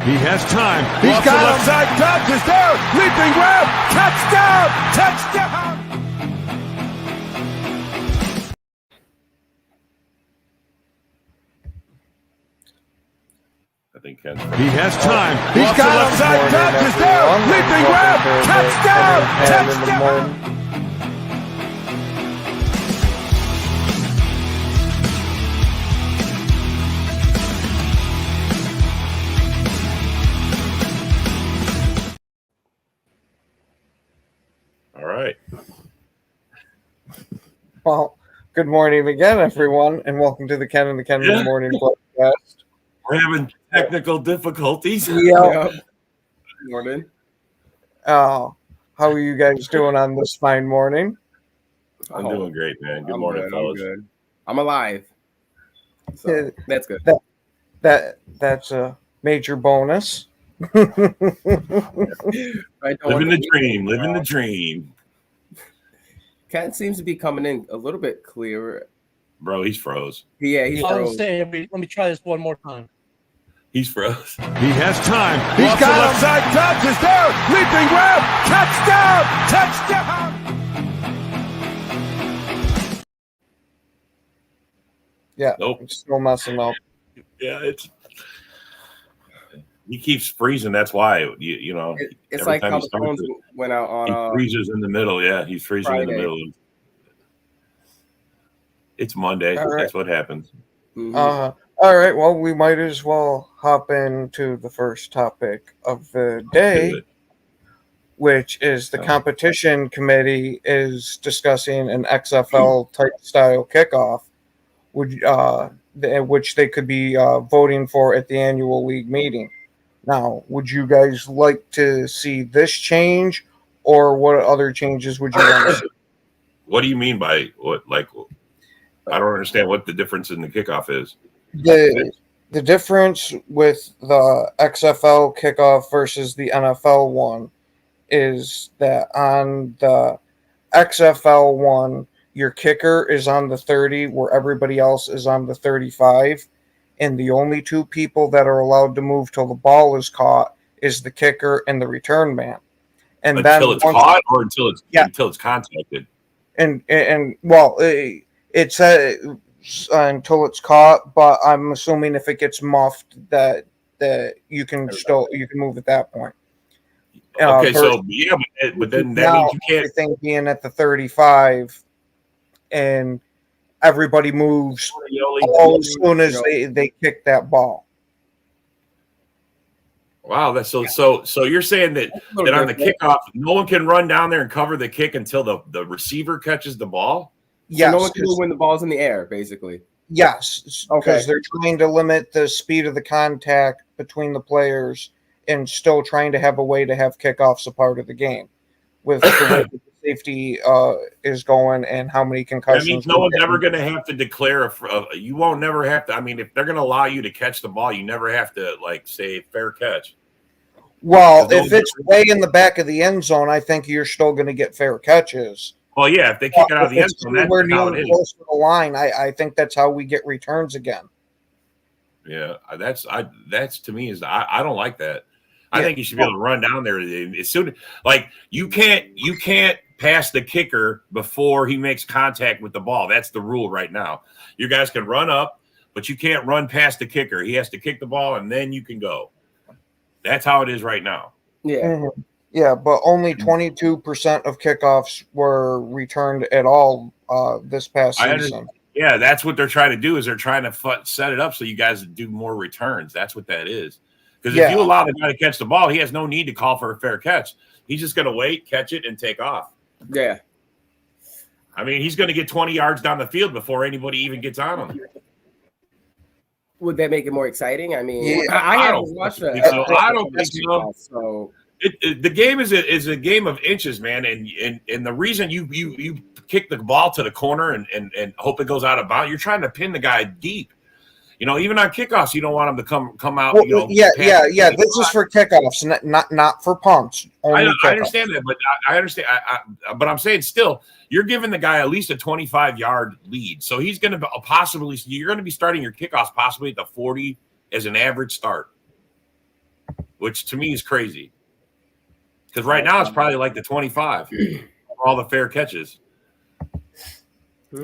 He has time. He's Off got the him. left side. Dobbs is there. Leaping grab. Touchdown. Touchdown. I think Ken. He has time. He's Off got the left him. side. Dobbs is there. Leaping grab. Touchdown. Touchdown. All right. Well, good morning again, everyone, and welcome to the Ken and the Ken in the Morning podcast. We're having technical difficulties. Yeah. Morning. How are you guys doing on this fine morning? I'm doing great, man. Good I'm morning, good, fellas. I'm good. I'm alive. So that's good. That's a major bonus. I don't Living the think- dream. Living the dream. Ken seems to be coming in a little bit clearer. Bro, he's froze. Yeah, he's I was froze. saying, let me try this one more time. He's froze. He has time. He's Off the got left him. side. Dobbs is there. Leaping grab. Touchdown. Touchdown. Yeah, Nope. I'm still messing up. Yeah, it's. He keeps freezing. That's why you know. It's every like time how he the starts phones it, went out he on freezes in the middle. Yeah, he's freezing in the Friday. middle. It's Monday. All right. That's what happens. All right, well, we might as well hop into the first topic of the day, Do it. which is the competition committee is discussing an XFL type style kickoff, which they could be voting for at the annual league meeting. Now, would you guys like to see this change, or what other changes would you want to see? What do you mean by what? Like, I don't understand what the difference in the kickoff is. The difference with the XFL kickoff versus the NFL one is that on the XFL one, your kicker is on the 30 where everybody else is on the 35. And the only two people that are allowed to move till the ball is caught is the kicker and the return man. And Until it's caught or until it's contacted. And well, it's until it's caught, but I'm assuming if it gets muffed that you can move at that point. Okay, so yeah, but then that Now, means you can't. everything being at the 35, and everybody moves as soon as they kick that ball. Wow, that's so you're saying that on the kickoff, no one can run down there and cover the kick until the receiver catches the ball? Yes, no one can move when the ball's in the air, basically. yes, Okay. because they're trying to limit the speed of the contact between the players and still trying to have a way to have kickoffs a part of the game with the way that the safety is going and how many That concussions. means no one's ever going to have to declare. You won't never have to. I mean, if they're going to allow you to catch the ball, you never have to say fair catch. Well, if it's way in the back of the end zone, I think you're still going to get fair catches. Well, yeah, if they kick it out of the end zone, that's we're how it is. close to the line. I think that's how we get returns again. Yeah, that's to me is I don't like that. I think you should be able to run down there as soon. Like you can't pass the kicker before he makes contact with the ball. That's the rule right now. You guys can run up, but you can't run past the kicker. He has to kick the ball and then you can go. That's how it is right now. Yeah. Mhm. Yeah, but only 22% of kickoffs were returned at all this past season. Yeah, that's what they're trying to do. Is they're trying to set it up so you guys do more returns. That's what that is. Because if you allow the guy to catch the ball, he has no need to call for a fair catch. He's just going to wait, catch it, and take off. Yeah. I mean, he's going to get 20 yards down the field before anybody even gets on him. Would that make it more exciting? I mean, Yeah, I haven't watched that. I don't think so. So The game is a game of inches, man, and the reason you kick the ball to the corner and hope it goes out of bounds, you're trying to pin the guy deep. You know, even on kickoffs, you don't want him to come out. Well, yeah. This is for kickoffs, not for punts. I Only understand that, but I understand. But I'm saying still, you're giving the guy at least a 25-yard lead, so he's going to possibly. You're going to be starting your kickoffs possibly at the 40 as an average start. which to me is crazy. Because right now it's probably like the 25 for all the fair catches.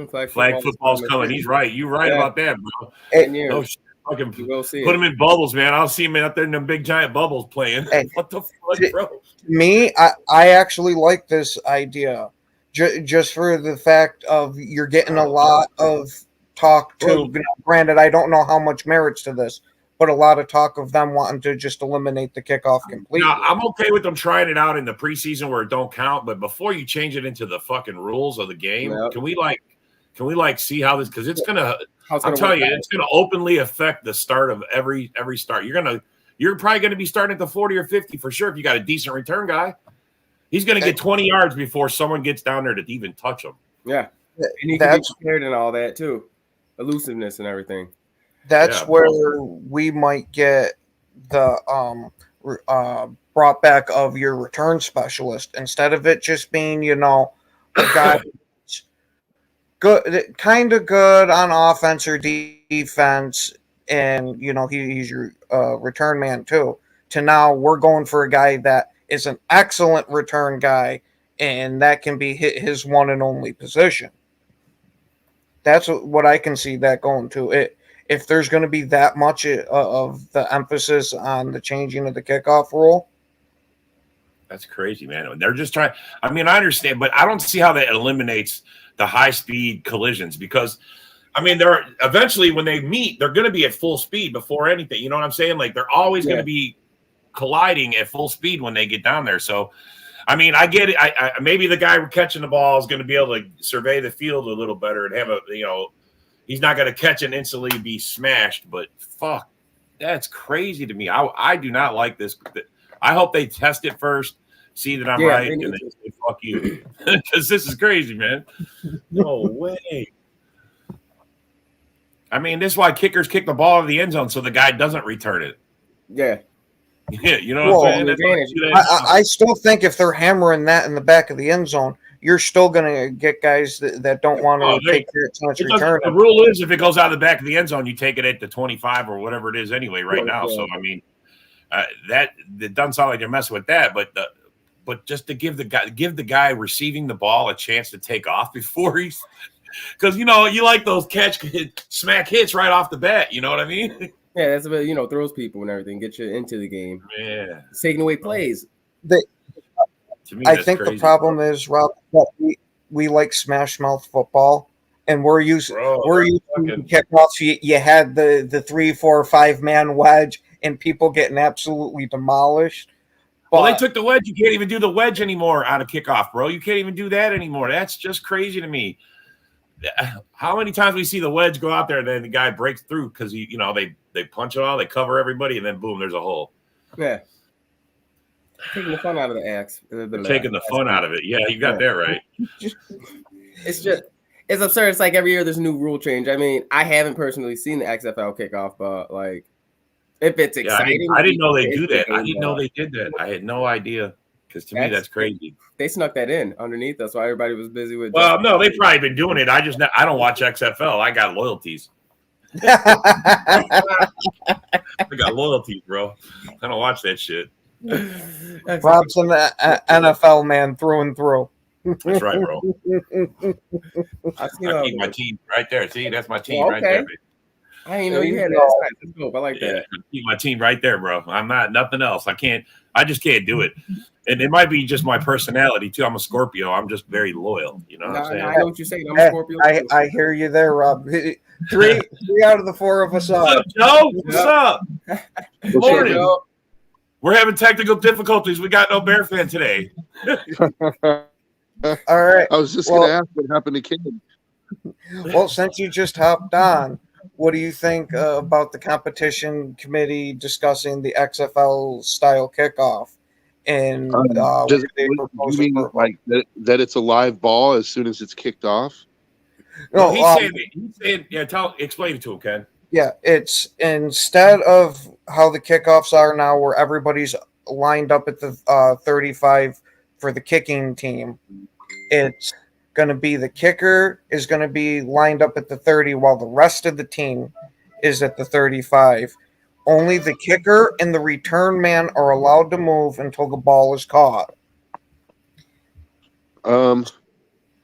Flag football's coming. He's right. You're right about that, bro. No shit. Fucking put him in bubbles, man. I'll see him out there in them big giant bubbles playing. Hey, what the fuck, bro? Me, I actually like this idea, just for the fact of you're getting a lot of talk too. Granted, I don't know how much merits to this, but a lot of talk of them wanting to just eliminate the kickoff completely. No, I'm okay with them trying it out in the preseason where it don't count, but before you change it into the fucking rules of the game, can we see how this? Because it's gonna. I'm telling you, it's going to openly affect the start of every start. You're probably going to be starting at the 40 or 50 for sure if you got a decent return guy. He's going to get 20 yards before someone gets down there to even touch him. Yeah, and he can be prepared and all that too, elusiveness and everything. That's where we might get the brought back of your return specialist instead of it just being a guy. Good, kind of good on offense or defense, and he's your return man too. To now we're going for a guy that is an excellent return guy, and that can be his one and only position. That's what I can see that going to. If there's going to be that much of the emphasis on the changing of the kickoff rule. That's crazy, man. They're just trying. I mean, I understand, but I don't see how that eliminates the high-speed collisions because, I mean, they're eventually when they meet, they're going to be at full speed before anything. You know what I'm saying? Like they're always going to be colliding at full speed when they get down there. So, I mean, I get it. I maybe the guy catching the ball is going to be able to survey the field a little better and have he's not going to catch and instantly be smashed. But fuck, that's crazy to me. I do not like this. I hope they test it first. See that I'm right, and then say, fuck you. Because this is crazy, man. No way. I mean, this is why kickers kick the ball in the end zone so the guy doesn't return it. Yeah. Yeah, you know what I'm saying? I still think if they're hammering that in the back of the end zone, you're still going to get guys that don't want to take their chance return. The rule is if it goes out of the back of the end zone, you take it at the 25 or whatever it is anyway right now. So, I mean, that it doesn't sound like they're messing with that, but just to give the guy receiving the ball a chance to take off before he's because you like those smack hits right off the bat. You know what I mean? Yeah, that's about throws people and everything, get you into the game. Yeah, it's taking away plays. I think crazy. The problem is, Rob, that we like smash mouth football, and we're used to kickoffs. You had the 3, 4, 5 man wedge, and people getting absolutely demolished. Well, they took the wedge. You can't even do the wedge anymore on a kickoff, bro. You can't even do that anymore. That's just crazy to me. How many times we see the wedge go out there and then the guy breaks through because they punch it all, they cover everybody, and then boom, there's a hole. Yeah. Taking the fun out of the axe. Taking the fun out of it. Yeah, you got that right. It's absurd. It's like every year there's a new rule change. I mean, I haven't personally seen the XFL kickoff, but like, if it's exciting. I didn't know they do that. I didn't know they did that. I had no idea because to me that's crazy. They snuck that in underneath. That's why everybody was busy with. Well, no, they've probably been doing it. I don't watch XFL. I got loyalties. I got loyalties, bro. I don't watch that shit. Rob's an NFL man through and through. That's right, bro. I keep my team right there. See, that's my team right there. Baby. I didn't know you had that. That's dope. I like that. I keep my team right there, bro. I'm not nothing else. I just can't do it. And it might be just my personality too. I'm a Scorpio. I'm just very loyal. You know what I'm saying? I know what you're saying. I'm a Scorpio. I hear you there, Rob. Three out of the 4 of us are. What's up, Joe? What's up? Good morning. Joe. We're having technical difficulties. We got no Bear fan today. All right. I was just going to ask what happened to King. Well, since you just hopped on, what do you think about the competition committee discussing the XFL style kickoff? And you mean like that it's a live ball as soon as it's kicked off? No, he's saying, explain it to him, Ken. Yeah, it's instead of how the kickoffs are now, where everybody's lined up at the 35 for the kicking team. It's going to be the kicker is going to be lined up at the 30 while the rest of the team is at the 35. only the kicker and the return man are allowed to move until the ball is caught.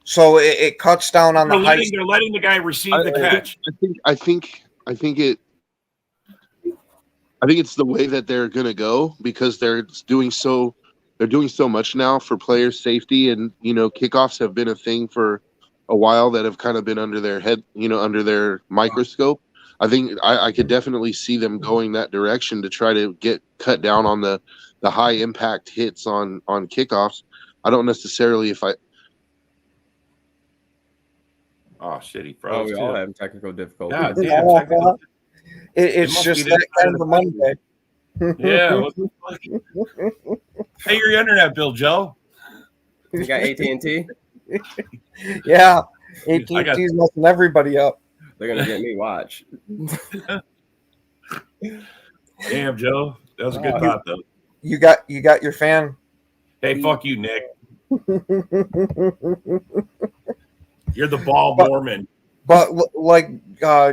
So it cuts down on the height. They're letting the guy receive the catch. I think it's the way that they're gonna go because they're doing so much now for player safety, and kickoffs have been a thing for a while that have kind of been under their head, under their microscope. I think I could definitely see them going that direction to try to cut down on the high impact hits on kickoffs. I don't necessarily Oh shit, he Oh, froze. we all have technical difficulties. God damn, It's must just be this that side kind of of the Monday. Yeah. What the fuck? Pay your internet bill, Joe. You got AT&T? Yeah, AT&T's messing everybody up. They're gonna get me. Watch. Damn, Joe. That was a good thought, though. You got your fan. Hey, fuck you, Nick. You're the ball Mormon. But like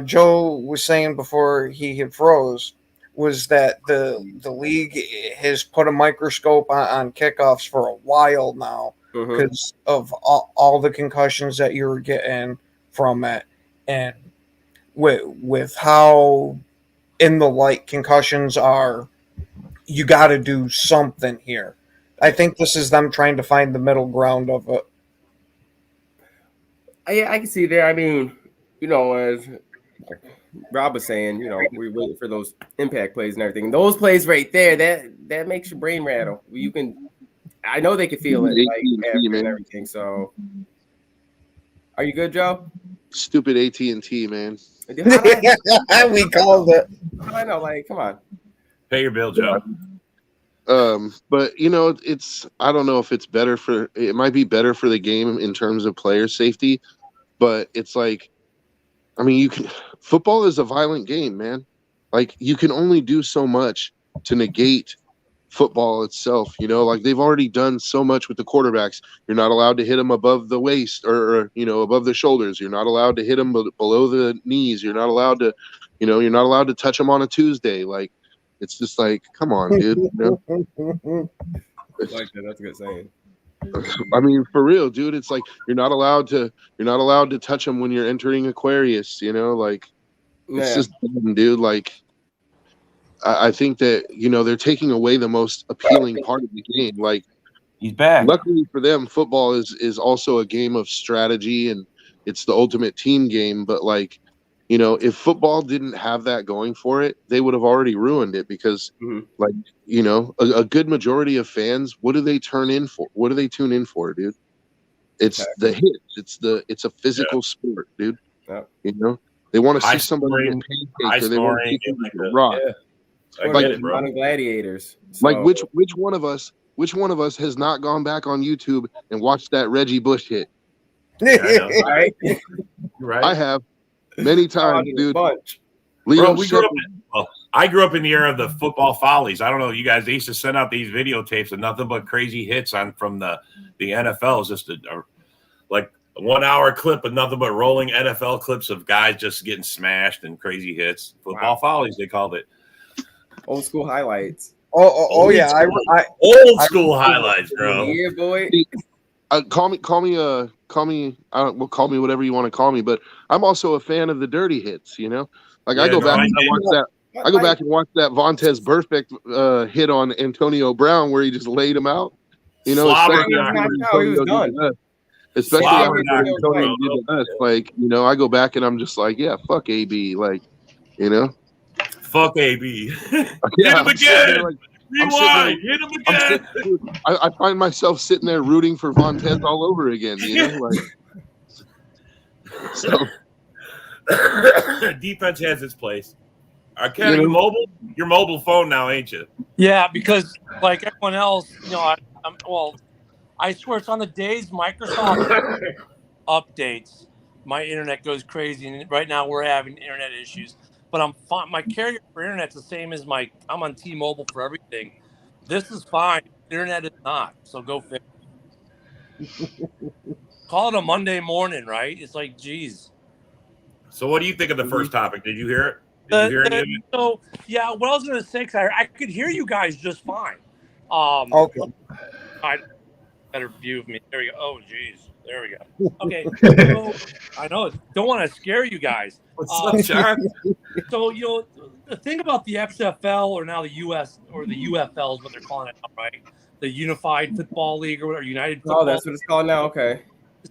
Joe was saying before he hit froze, was that the league has put a microscope on kickoffs for a while now because of all the concussions that you were getting from it, and with how in the light concussions are, you got to do something here. I think this is them trying to find the middle ground of it. Yeah, I can see there. I mean, as Rob was saying, we're waiting for those impact plays and everything. Those plays right there, that makes your brain rattle. I know they can feel it after and everything. So, are you good, Joe? Stupid AT&T, man. We called it. I know, come on. Pay your bill, Joe. But I don't know if it's better it might be better for the game in terms of player safety, but it's football is a violent game, man. You can only do so much to negate football itself. They've already done so much with the quarterbacks. You're not allowed to hit them above the waist or above the shoulders. You're not allowed to hit them below the knees. You're not allowed to, you're not allowed to touch them on a Tuesday. It's just come on, dude. That's a good saying. I mean, for real, dude. It's you're not allowed to touch them when you're entering Aquarius. It's just dumb, dude. I think that they're taking away the most appealing part of the game. He's back. Luckily for them, football is also a game of strategy, and it's the ultimate team game. But if football didn't have that going for it, they would have already ruined it because, a good majority of fans, what do they turn in for? What do they tune in for, dude? It's the hits. It's a physical sport, dude. Yeah. They want to see somebody get pancaked or they want to see somebody get rocked. Yeah. I get it, bro. Gladiators. So. Which one of us has not gone back on YouTube and watched that Reggie Bush hit? Right? Right. I have. Many times, dude. Bro, I grew up in the era of the football follies. I don't know, you guys. They used to send out these videotapes of nothing but crazy hits from the NFL. It's just a 1 hour clip of nothing but rolling NFL clips of guys just getting smashed and crazy hits. Football follies, they called it. Old school highlights. Oh yeah, old school highlights, bro. Yeah, boy. Call me whatever you want to call me, but I'm also a fan of the dirty hits. I go back and watch that Vontaze Burfict hit on Antonio Brown where he just laid him out. Especially after Antonio did the best. I go back and I'm just yeah, fuck AB, Fuck AB. Hit Yeah, him again. Rewind. Hit him again. I find myself sitting there rooting for Vontaze all over again. So defense has its place. Ken, you mobile? You're mobile phone now, ain't you? Yeah, because like everyone else, I swear it's on the days Microsoft updates. My internet goes crazy, and right now we're having internet issues. But I'm fine. My carrier for internet's the same as I'm on T-Mobile for everything. This is fine. Internet is not. So go fix it. Call it a Monday morning, right? It's geez. So what do you think of the first topic? Did you hear it? Did you hear any of it? So yeah, what I was going to say, 'cause I could hear you guys just fine. Okay. I better view of me. There we go. Oh, geez. There we go. Okay. So, I know. Don't want to scare you guys. What's up, John? So, the thing about the XFL, or now the US, or the UFL is what they're calling it now, right? The Unified Football League, or whatever, United Football. Oh, that's what it's called now. Okay.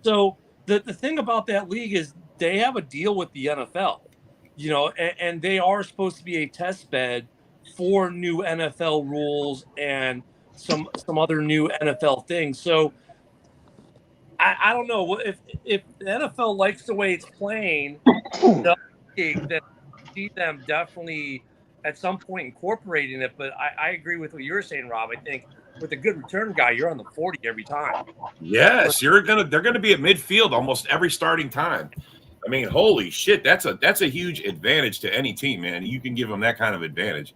So the thing about that league is they have a deal with the NFL, and they are supposed to be a test bed for new NFL rules and some other new NFL things. So I don't know if the NFL likes the way it's playing, the league, then I see them definitely at some point incorporating it. But I agree with what you were saying, Rob. I think with a good return guy, you're on the 40 every time. Yes, they're gonna be at midfield almost every starting time. I mean, holy shit, that's a huge advantage to any team, man. You can give them that kind of advantage.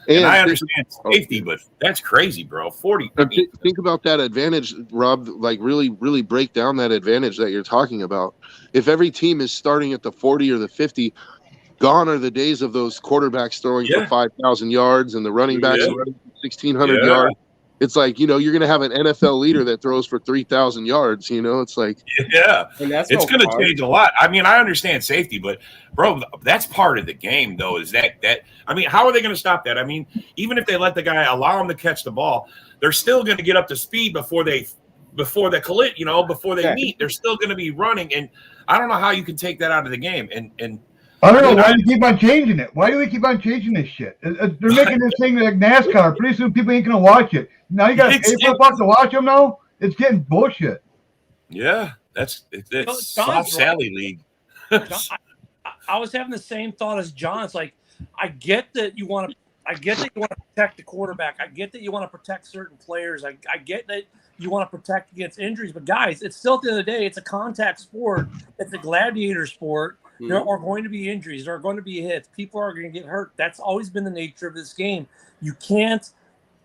And I understand safety, but that's crazy, bro. 40. I mean, Think about that advantage, Rob. Like really, really break down that advantage that you're talking about. If every team is starting at the 40 or the 50, gone are the days of those quarterbacks throwing for 5,000 yards and the running backs running for 1,600 yards. It's like, you're going to have an NFL leader that throws for 3,000 yards. It's like, And that's it's going to change a lot. I mean, I understand safety, but bro, that's part of the game, though. Is that I mean, how are they going to stop that? I mean, even if they let the guy allow him to catch the ball, they're still going to get up to speed before they collision, before they meet. They're still going to be running, and I don't know how you can take that out of the game. And I don't know why they keep on changing it. Why do they keep on changing this shit? They're making this thing like NASCAR. Pretty soon people ain't gonna watch it. Now you got to pay for $1 to watch them. Now it's getting bullshit. Yeah, it's soft Sally League. I was having the same thought as John. It's like, I get that you want to protect the quarterback. I get that you want to protect certain players. I get that you want to protect against injuries. But guys, it's still at the end of the day, it's a contact sport. It's a gladiator sport. There are going to be injuries. There are going to be hits. People are going to get hurt. That's always been the nature of this game. You can't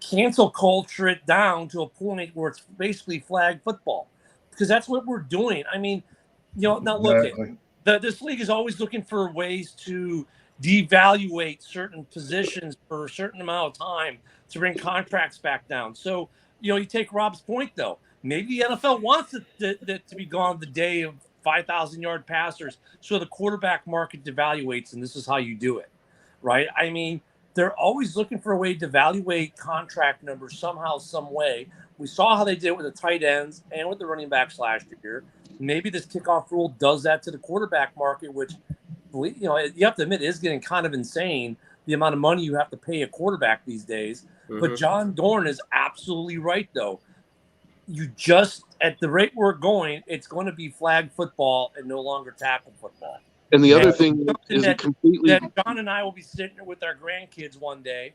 cancel culture it down to a point where it's basically flag football, because that's what we're doing. I mean, now look, this league is always looking for ways to devaluate certain positions for a certain amount of time to bring contracts back down. So, you take Rob's point, though. Maybe the NFL wants it to be gone the day of 5,000-yard passers, so the quarterback market devaluates, and this is how you do it, right? I mean, they're always looking for a way to evaluate contract numbers somehow, some way. We saw how they did it with the tight ends and with the running backs last year. Maybe this kickoff rule does that to the quarterback market, which, you have to admit, is getting kind of insane, the amount of money you have to pay a quarterback these days. But John Dorn is absolutely right, though. You just, at the rate we're going, it's going to be flag football and no longer tackle football. And the other thing is that completely. That John and I will be sitting there with our grandkids one day,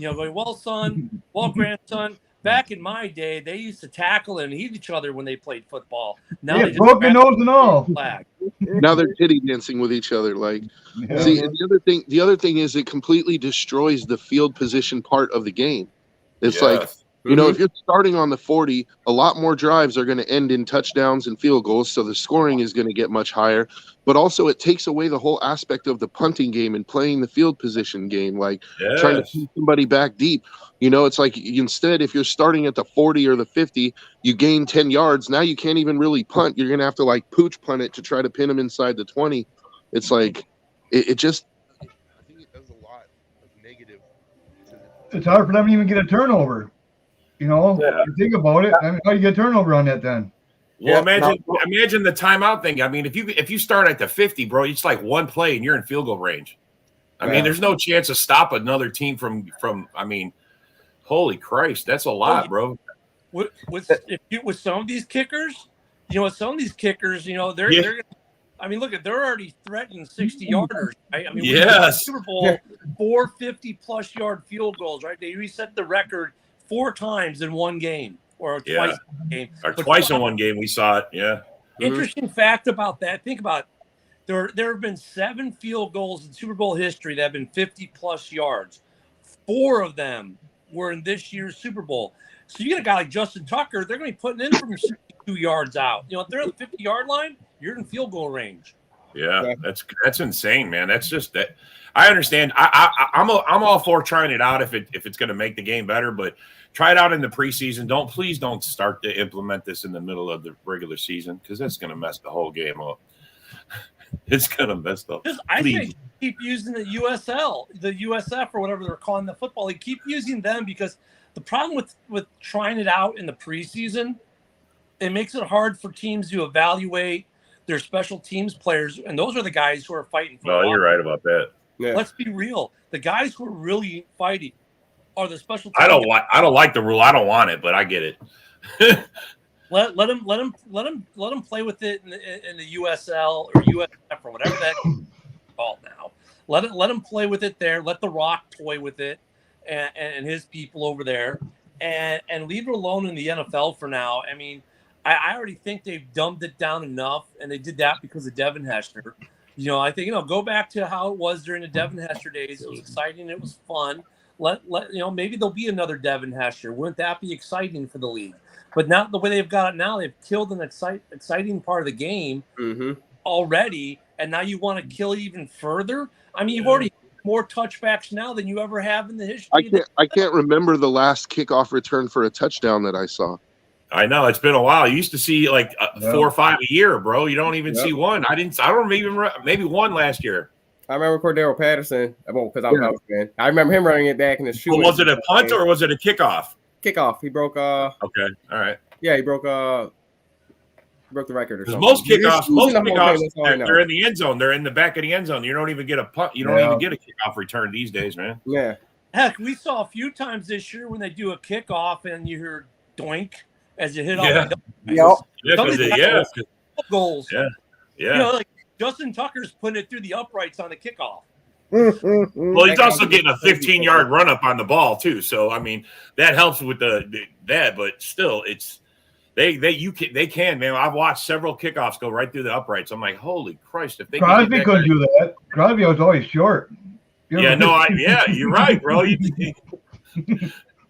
going, well, grandson, back in my day, they used to tackle and hit each other when they played football. Now they broke their nose and all. Flag. Now they're titty dancing with each other. Like, see, the other thing is it completely destroys the field position part of the game. It's like, if you're starting on the 40, a lot more drives are going to end in touchdowns and field goals, so the scoring is going to get much higher. But also, it takes away the whole aspect of the punting game and playing the field position game, like trying to keep somebody back deep. It's like, instead, if you're starting at the 40 or the 50, you gain 10 yards. Now you can't even really punt. You're going to have to, pooch punt it to try to pin them inside the 20. It's like, it just, I think it does a lot of negative. It's hard for them to even get a turnover. If you think about it, how do you get a turnover on that then? Well, imagine the timeout thing. I mean, if you start at the 50, bro, it's like one play and you're in field goal range. I mean, there's no chance to stop another team from. I mean, holy Christ, that's a lot, bro. With some of these kickers, they're gonna, I mean, look at, they're already threatening 60-yarders. Right? I mean, yes, Super Bowl 450+ yard field goals, right? They reset the record 4 times in one game, or twice in one game. Or twice in one game, we saw it. Yeah. Interesting fact about that. Think about it. There have been 7 field goals in Super Bowl history that have been 50+ yards. 4 of them were in this year's Super Bowl. So you get a guy like Justin Tucker, they're going to be putting in from 62 yards out. If they're at the 50-yard line, you're in field goal range. Yeah, that's insane, man. That's just that. I understand. I'm all for trying it out if it's going to make the game better, but try it out in the preseason. Please don't start to implement this in the middle of the regular season because that's going to mess the whole game up. It's going to mess up. I think keep using the USL, the USF, or whatever they're calling the football league. Keep using them because the problem with trying it out in the preseason, it makes it hard for teams to evaluate their special teams players, and those are the guys who are fighting for. No, you're right about that. Yeah. Let's be real. The guys who are really fighting are the special teams. I don't like the rule. I don't want it, but I get it. Let them play with it in the USL or USF or whatever that's called now. Let them play with it there. Let The Rock toy with it and his people over there, and leave it alone in the NFL for now. I mean, I already think they've dumbed it down enough, and they did that because of Devin Hester. I think go back to how it was during the Devin Hester days. It was exciting. It was fun. Maybe there'll be another Devin Hester. Wouldn't that be exciting for the league? But not the way they've got it now. They've killed an exciting part of the game already, and now you want to kill it even further. I mean, you've already more touchbacks now than you ever have in the history. I can't remember the last kickoff return for a touchdown that I saw. I know it's been a while. You used to see like 4 or 5 a year, bro. You don't even see one. I don't even maybe one last year. I remember Cordero Patterson. Because I'm a fan. I remember him running it back in the shoe. Well, was it a punt or was it a kickoff? Kickoff. He broke. Okay, all right. Yeah, he broke the record or something. Most kickoffs, they're in the end zone. They're in the back of the end zone. You don't even get a punt. You don't even get a kickoff return these days, man. Yeah. Heck, we saw a few times this year when they do a kickoff and you hear doink as you hit goals. Yeah. Like Justin Tucker's putting it through the uprights on the kickoff. Well, he's also getting a 15-yard run up on the ball too. So I mean, that helps with that, but still, it's they can, man. I've watched several kickoffs go right through the uprights. I'm like, holy Christ! If they Crosby couldn't do that. Crosby was always short. You're right, bro.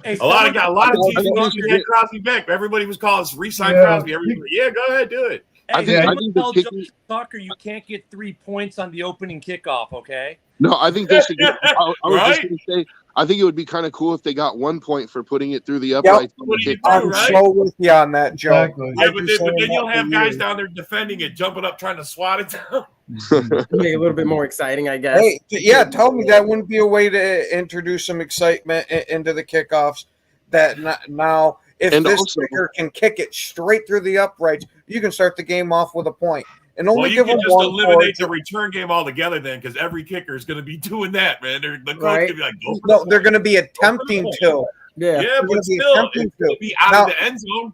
A lot of teams had Crosby back. Everybody was calling us re-sign Crosby. Go ahead, do it. I think tell Justin Tucker you can't get 3 points on the opening kickoff, okay? No, I think they should get I was just going to say, I think it would be kind of cool if they got 1 point for putting it through the uprights. I'm so with you on that, Joe. Exactly. Yeah, but then you'll have guys down there defending it, jumping up, trying to swat it down. Make it a little bit more exciting, I guess. Hey, tell me that wouldn't be a way to introduce some excitement into the kickoffs. That now, if this kicker can kick it straight through the uprights, you can start the game off with a point. And only you give can them just one eliminate the return game altogether then, because every kicker is going to be doing that, man. The coach Right. could be like, they're going to be attempting to. Yeah, but still, it's going to be out of the end zone.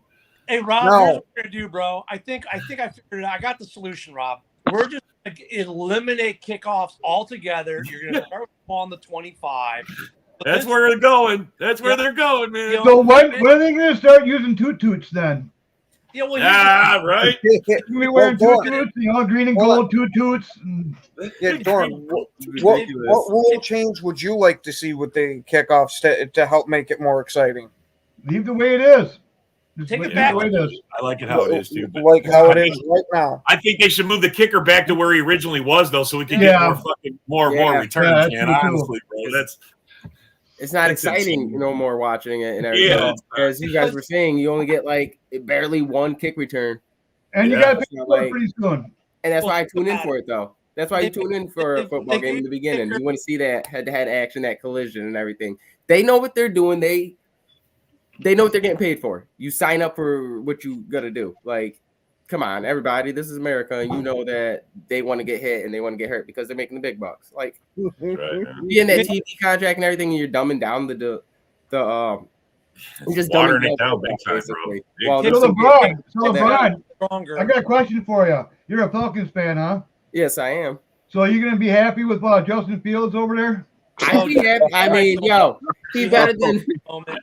Hey, Rob, here's what we're going to do, bro. I think I figured it out. I got the solution, Rob. We're just going to eliminate kickoffs altogether. You're going to start with the ball on the 25. That's where they're going. That's where they're going, man. So when are they going to start using toot-toots then? Yeah, well, right. We wearing toot-toots, green and gold toot-toots. Yeah, Dorn, what rule change would you like to see with the kickoffs to help make it more exciting? Leave the way it is. Take it back. The way it is. I like it how it is, too. Like how it is right now. I think they should move the kicker back to where he originally was, though, so we can get more returns. Yeah, honestly, bro, it's not exciting no more watching it and everything. Yeah, as you guys were saying, you only get like barely one kick return. And you got to pay for it pretty soon. And that's why I tune in for it, though. That's why you tune in for a football game in the beginning. You want to see that head-to-head action, that collision and everything. They know what they're doing. They know what they're getting paid for. You sign up for what you got to do. Like, come on, everybody. This is America, and you know that they want to get hit and they want to get hurt because they're making the big bucks. Like, you in that TV contract and everything, and you're dumbing down the just watering it down big time, bro. So LeBron, I got a question for you. You're a Falcons fan, huh? Yes, I am. So are you going to be happy with Justin Fields over there? I'd be happy. I mean, he's better than.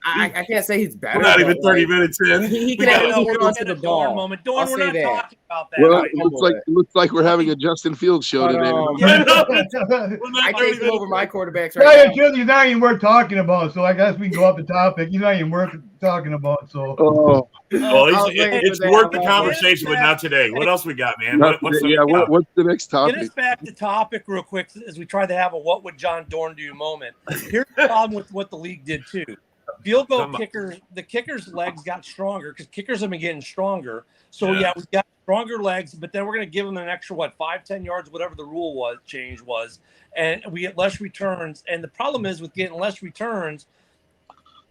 I can't say he's better. We're not even 30 minutes in. He can actually hold on to the ball. Dawn, we're not talking about that. Well, right? it looks like we're having a Justin Fields show But, today. Yeah, no, we're not I can't 30 come over minutes. my quarterbacks Yeah, right now. he's not even worth talking about. So I guess we can go off the topic. He's not even worth talking about. So Oh, Well, I was waiting it's for that. worth the I was conversation, but not today. What else we got, man? not What's today. the Yeah, what's the next Get us topic? back to topic real quick as we try to have a what would John Dorn do moment. Here's the problem with what the league did too. Field goal Come on. kickers, the kickers' legs got stronger because kickers have been getting stronger. So Yeah. yeah, we got stronger legs, but then we're going to give them an extra 5-10 yards, whatever the rule was change was, and we get less returns. And the problem is with getting less returns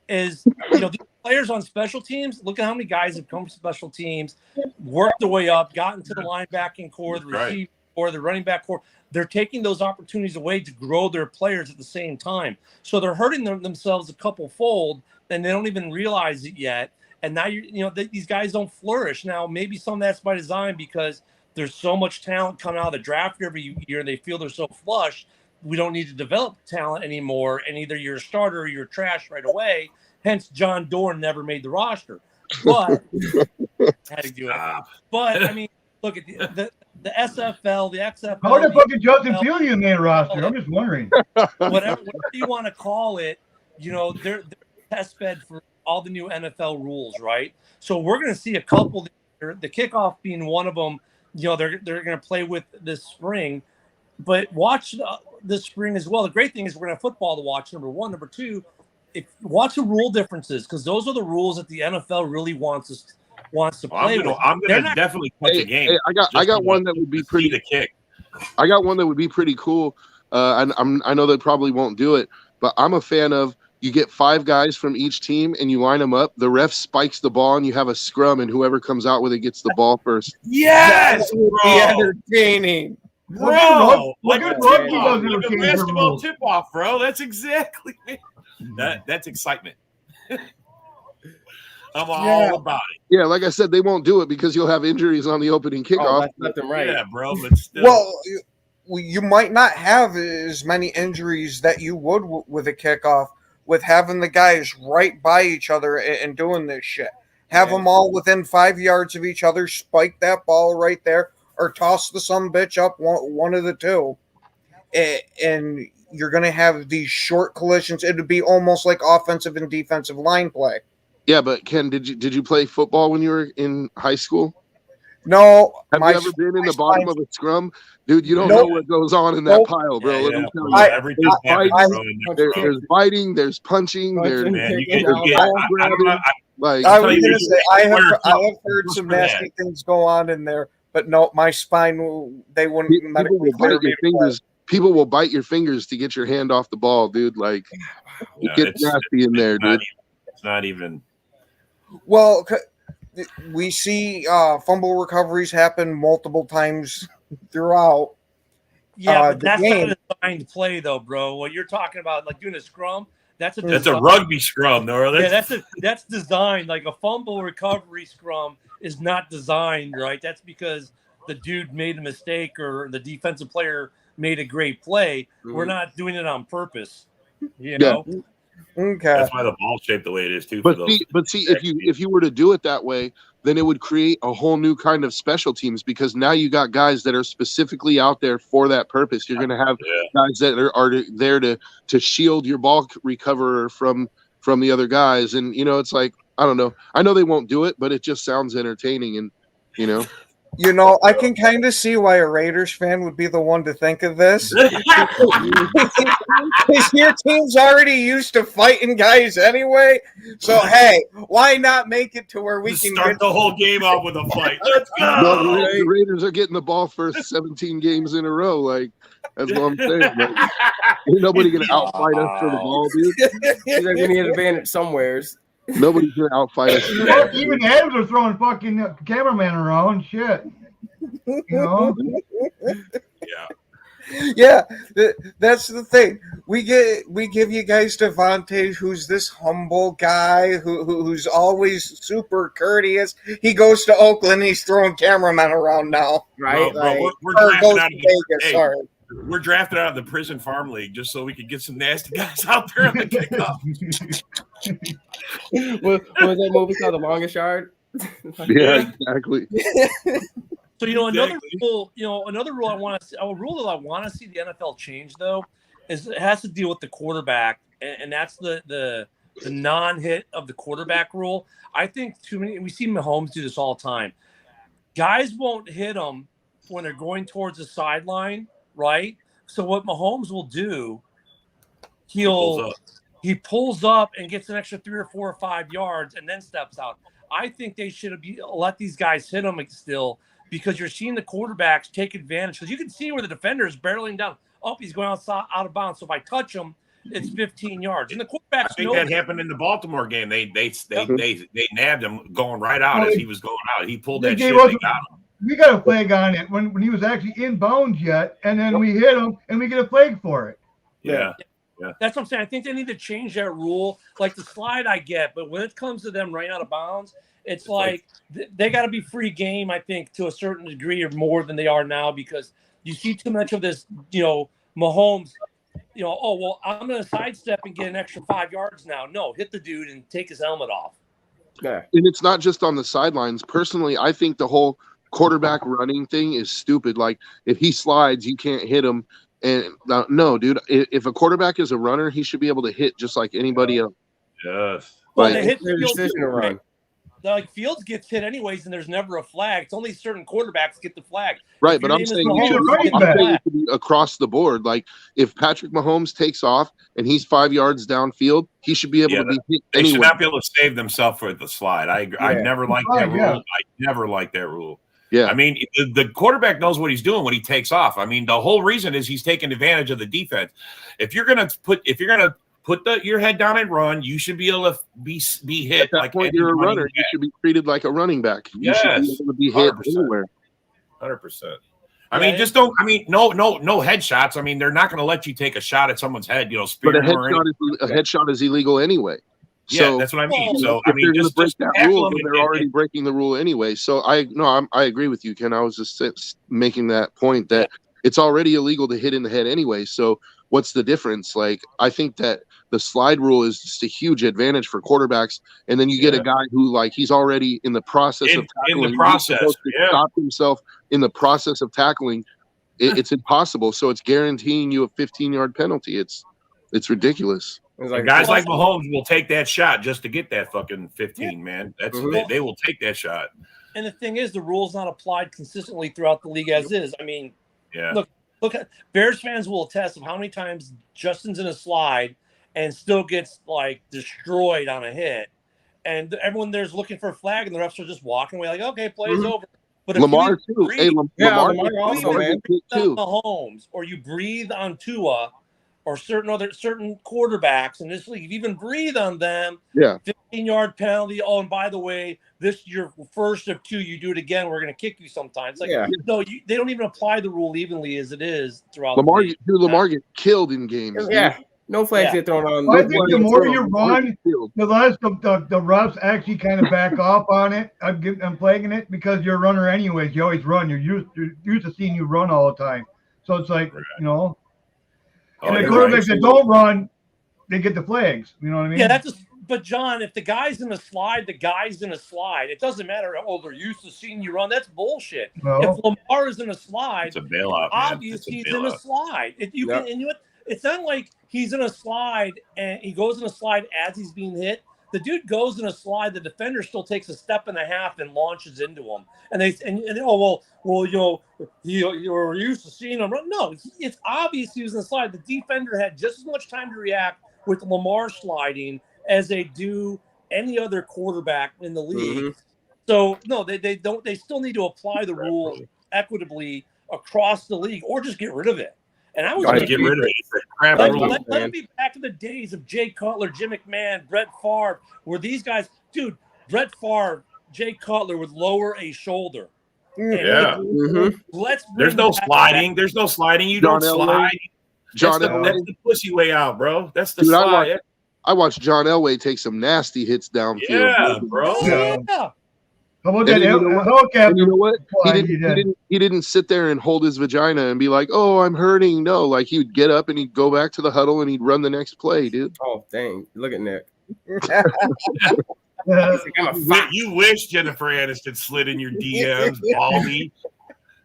is these players on special teams. Look at how many guys have come from special teams, worked their way up, gotten to the linebacking core, the Right. receiver core, the running back core. They're taking those opportunities away to grow their players at the same time. So they're hurting themselves a couple fold, and they don't even realize it yet. And now these guys don't flourish. Now maybe some of that's by design because there's so much talent coming out of the draft every year, and they feel they're so flush. We don't need to develop talent anymore, and either you're a starter or you're trash right away. Hence, John Dorn never made the roster, but had to do it. But I mean, look at the SFL, the XFL. how the fuck did Justin NFL, Fields in the roster? I'm just wondering. whatever you want to call it, they're test bed for all the new NFL rules, right? So we're going to see a couple. The kickoff being one of them. They're going to play with this spring, but watch this spring as well. The great thing is we're going to have football to watch. Number one, number two, watch the rule differences because those are the rules that the NFL really wants to play with. I'm gonna definitely catch a game. Hey, I got one that would be pretty. The kick. I got one that would be pretty cool. And I know they probably won't do it, but I'm a fan of. You get 5 guys from each team and you line them up. The ref spikes the ball and you have a scrum, and whoever comes out with it gets the ball first. Yes, Be bro. entertaining. Bro, Look like at a rugby tip-off, doesn't like a change the basketball rules. tip-off, bro. That's exactly that's excitement. I'm all about it. Yeah, like I said, they won't do it because you'll have injuries on the opening Oh, kickoff. that's left and right. Yeah, bro. But still, Well, you might not have as many injuries that you would with a kickoff with having the guys right by each other and doing this shit. Have them all within 5 yards of each other, spike that ball right there, or toss the sumbitch up one of the two. And you're going to have these short collisions. It would be almost like offensive and defensive line play. Yeah, but Ken, did you play football when you were in high school? No. Have you ever been in the bottom of a scrum? Dude, you don't know what goes on in that pile, bro. Let me tell you. everything happens, bro, in there, bro. There's biting, there's punching, there's Man, you Punching, get ball I grabbing. don't know, Like, I tell was you, going to say, I have heard Just some for that. nasty things go on in there, but no, my spine, they wouldn't people medically will clear bite me your to play. fingers. People will bite your fingers to get your hand off the ball, dude. Like, No, it gets nasty in there, dude. It's not even. Well, we see fumble recoveries happen multiple times throughout. Yeah, but the that's game. not a designed play though, bro. What you're talking about, like doing a scrum, that's a That's a design- rugby scrum, though. Yeah, that's designed. Like a fumble recovery scrum is not designed, right? That's because the dude made a mistake or the defensive player made a great play. We're not doing it on purpose. You know? Okay. That's why the ball's shaped the way it is too. For But those. see, if you were to do it that way, then it would create a whole new kind of special teams because now you got guys that are specifically out there for that purpose. You're going to have guys that are there to shield your ball recoverer from the other guys, and it's like I don't know. I know they won't do it, but it just sounds entertaining, and I can kind of see why a Raiders fan would be the one to think of this. Because your team's already used to fighting guys anyway. So, hey, why not make it to where we Just can start get the whole game off with a fight. Let's No, go. the Raiders are getting the ball for 17 games in a row. Like that's what I'm saying. Like, ain't nobody gonna outfight us for the ball, dude. He's like, we need an advantage somewheres. Nobody's gonna outfight us. Well, even Adams are throwing fucking cameraman around. Shit. Yeah. Yeah, that's the thing. We give you guys Devontae, who's this humble guy who's always super courteous. He goes to Oakland, he's throwing cameramen around now. Right? Bro, we're Or drafted goes out to of the, Vegas. hey, Sorry. we're drafted out of the prison farm league just so we could get some nasty guys out there on the kickoff. What was that movie called? The Longest Yard? Yeah, exactly. So another Exactly. rule, another rule I want to see, a rule that I want to see the NFL change though, is it has to deal with the quarterback, and that's the non-hit of the quarterback rule. I think too many. We see Mahomes do this all the time. Guys won't hit them when they're going towards the sideline, right? So what Mahomes will do, he pulls up and gets an extra 3 or 4 or 5 yards and then steps out. I think they should have let these guys hit him still, because you're seeing the quarterbacks take advantage. Because you can see where the defender is barreling down. Oh, he's going out of bounds. So if I touch him, it's 15 yards. And the quarterbacks I think that happened in the Baltimore game. They nabbed him going right out as he was going out. He pulled that shit. They got him. We got a flag on it when he was actually in bounds yet, and then we hit him and we get a flag for it. Yeah. That's what I'm saying. I think they need to change that rule. Like the slide, I get, but when it comes to them running out of bounds, it's like they got to be free game. I think to a certain degree, or more than they are now, because you see too much of this. Mahomes. Oh well, I'm going to sidestep and get an extra 5 yards now. No, hit the dude and take his helmet off. Yeah. And it's not just on the sidelines. Personally, I think the whole quarterback running thing is stupid. Like, if he slides, you can't hit him. And no, dude, if a quarterback is a runner, he should be able to hit just like anybody else. Yes. Well, Like, they hit Their Fields. decision to run. Like Fields gets hit anyways, and there's never a flag. It's only certain quarterbacks get the flag. right, If but your I'm name is saying Mahomes, you should you running get the back. flag. it should be across the board. Like, if Patrick Mahomes takes off and he's 5 yards downfield, he should be able to be hit They should anywhere. not be able to save themselves for the slide. I never liked that rule. I never liked that rule. Yeah. I mean, the quarterback knows what he's doing when he takes off. I mean, the whole reason is he's taking advantage of the defense. If you're gonna put your head down and run, you should be able to be hit. At that like point, any you're a running runner. You back. should be treated like a running back. You should be Yes. able to be hit 100%. anywhere. 100%. I mean, just don't. I mean, no headshots. I mean, they're not going to let you take a shot at someone's head. But Spear a them or anything. headshot is illegal anyway. Yeah, So that's what I mean. Well, So I if mean, they're going to just break that tackle rule, them then and- they're already breaking the rule anyway. So I agree with you, Ken. I was just making that point that it's already illegal to hit in the head anyway. So what's the difference? Like, I think that the slide rule is just a huge advantage for quarterbacks. And then you get a guy who, like, he's already in the process of tackling. in the He's process. supposed to Yeah. stop himself in the process of tackling. It's impossible. So it's guaranteeing you a 15-yard penalty. It's ridiculous. It's And guys like Mahomes will take that shot just to get that fucking 15, man. That's they will take that shot. And the thing is, the rule's not applied consistently throughout the league as is. I mean, Yeah. look at Bears fans will attest of how many times Justin's in a slide and still gets like destroyed on a hit, and everyone there's looking for a flag, and the refs are just walking away like, okay, play's over. But if Lamar you too. breathe Hey, Yeah, Lamar also, Lamar man. gets hit on too. Mahomes, or you breathe on Tua, or certain quarterbacks in this league, if you even breathe on them, Yeah. 15-yard penalty. Oh, and by the way, this your first of 2. You do it again, we're going to kick you sometimes. Like, Yeah. no, they don't even apply the rule evenly as it is throughout. Lamar, the league. Lamar gets killed in games. Yeah. No flags Yeah. get thrown on. Well, I no think flags the get more thrown you on. run, the less the refs actually kind of back off on it. I'm flagging it because you're a runner anyways. You always run. You're used to seeing you run all the time. So it's like, Oh, and the you're quarterbacks right. that don't run, they get the flags. You know what I mean? Yeah, but John, if the guy's in a slide, the guy's in a slide. It doesn't matter. Oh, they're used to seeing you run. That's bullshit. Well, If Lamar is in a slide, It's a bailout. Man. obviously It's he's in a bailout. slide. And you know what? It's not like he's in a slide and he goes in a slide as he's being hit. The dude goes in a slide. The defender still takes a step and a half and launches into him. And you're used to seeing him run. No, it's obvious he was in a slide. The defender had just as much time to react with Lamar sliding as they do any other quarterback in the league. Mm-hmm. So no, they don't. They still need to apply the rule equitably across the league, or just get rid of it. And I was Gotta thinking, get rid of it. It's a crap let rule. it be back in the days of Jay Cutler, Jim McMahon, Brett Favre, where these guys, dude, Brett Favre, Jay Cutler would lower a shoulder. And Yeah. let's. There's bring no back sliding. There's no sliding. You John don't Elway. slide. John That's Elway. the pussy way out, bro. That's the Dude, slide. I watched John Elway take some nasty hits downfield. Yeah, bro. Yeah. how about And that? you know what? Hellcat. And you know what? Why He didn't sit there and hold his vagina and be like, "Oh, I'm hurting." No, like he would get up and he'd go back to the huddle and he'd run the next play, dude. Oh, dang. Look at Nick. Uh, He's like, I'm a fox. You wish Jennifer Aniston slid in your DMs, baldy.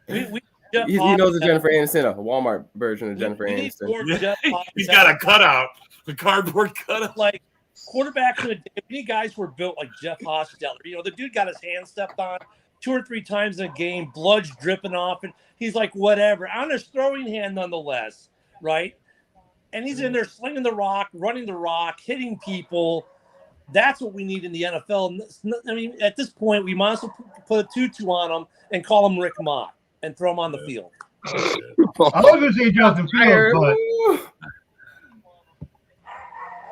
We Jeff He knows the Hostetler. Jennifer Aniston, a Walmart version of Jennifer We need Aniston. more Jeff He's Hostetler. got a cutout, the cardboard cutout. Like quarterbacks in the day, we need guys who are built like Jeff Hostetler. You know, the dude got his hand stepped on 2 or 3 times in a game, blood's dripping off, and he's like, whatever, on his throwing hand nonetheless, right? And he's in there slinging the rock, running the rock, hitting people. That's what we need in the NFL. I mean, at this point, we might as well put a tutu on him and call him Rick Mott and throw him on the field. I was going to say Justin Fields, but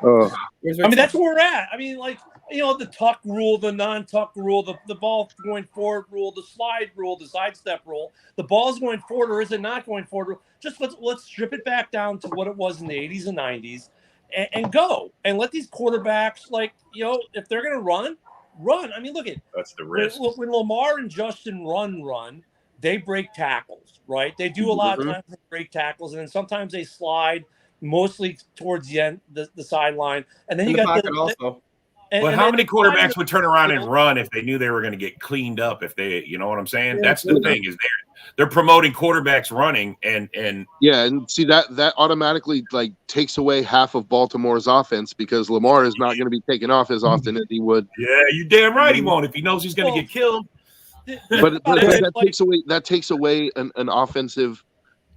I mean, that's where we're at. I mean, like, you know, the tuck rule, the non-tuck rule, the ball going forward rule, the slide rule, the sidestep rule, the ball's going forward or is it not going forward? Just let's strip it back down to what it was in the 80s and 90s and go. And let these quarterbacks, like, you know, if they're going to run. I mean, look at That's the risk. when Lamar and Justin run, they break tackles, right? They do a lot of times they break tackles, and then sometimes they slide mostly towards the end, the sideline. And then In you the got pocket also. But how many quarterbacks would turn around and run if they knew they were going to get cleaned up? If they, you know what I'm saying? That's the thing, is they're promoting quarterbacks running and Yeah, and see that automatically like takes away half of Baltimore's offense because Lamar is not going to be taken off as often as he would. yeah, you damn right he won't if he knows he's going to get killed. But that takes away an offensive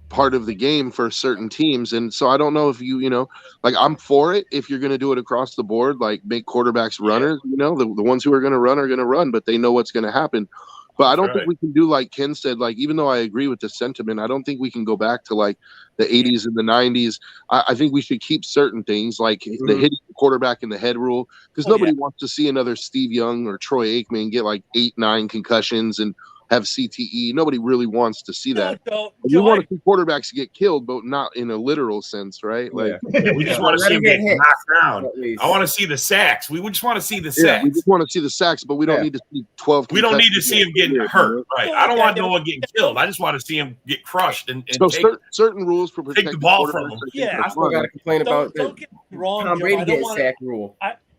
part of the game for certain teams, and so I don't know if you know, like, I'm for it if you're going to do it across the board, like make quarterbacks runners. You know, the ones who are going to run, but they know what's going to happen. But I don't think we can do like Ken said. Like, even though I agree with the sentiment, I don't think we can go back to like the 80s and the 90s. I think we should keep certain things like the hitting the quarterback in the head rule, because nobody wants to see another Steve Young or Troy Aikman get like 8-9 concussions and have CTE. Nobody really wants to see that. You want to see quarterbacks get killed, but not in a literal sense, right? Like, we just want to see him get knocked down. I want to see the sacks. We just want to see the sacks. Yeah, we just want to see the sacks, but we don't need to see 12. We don't need to see him getting hurt. Right. I don't want no one getting killed. I just want to see him get crushed and so certain rules for protecting the ball from him. Yeah, I still got to complain about don't get me wrong, Tom Joe. Brady I don't get want sack rule.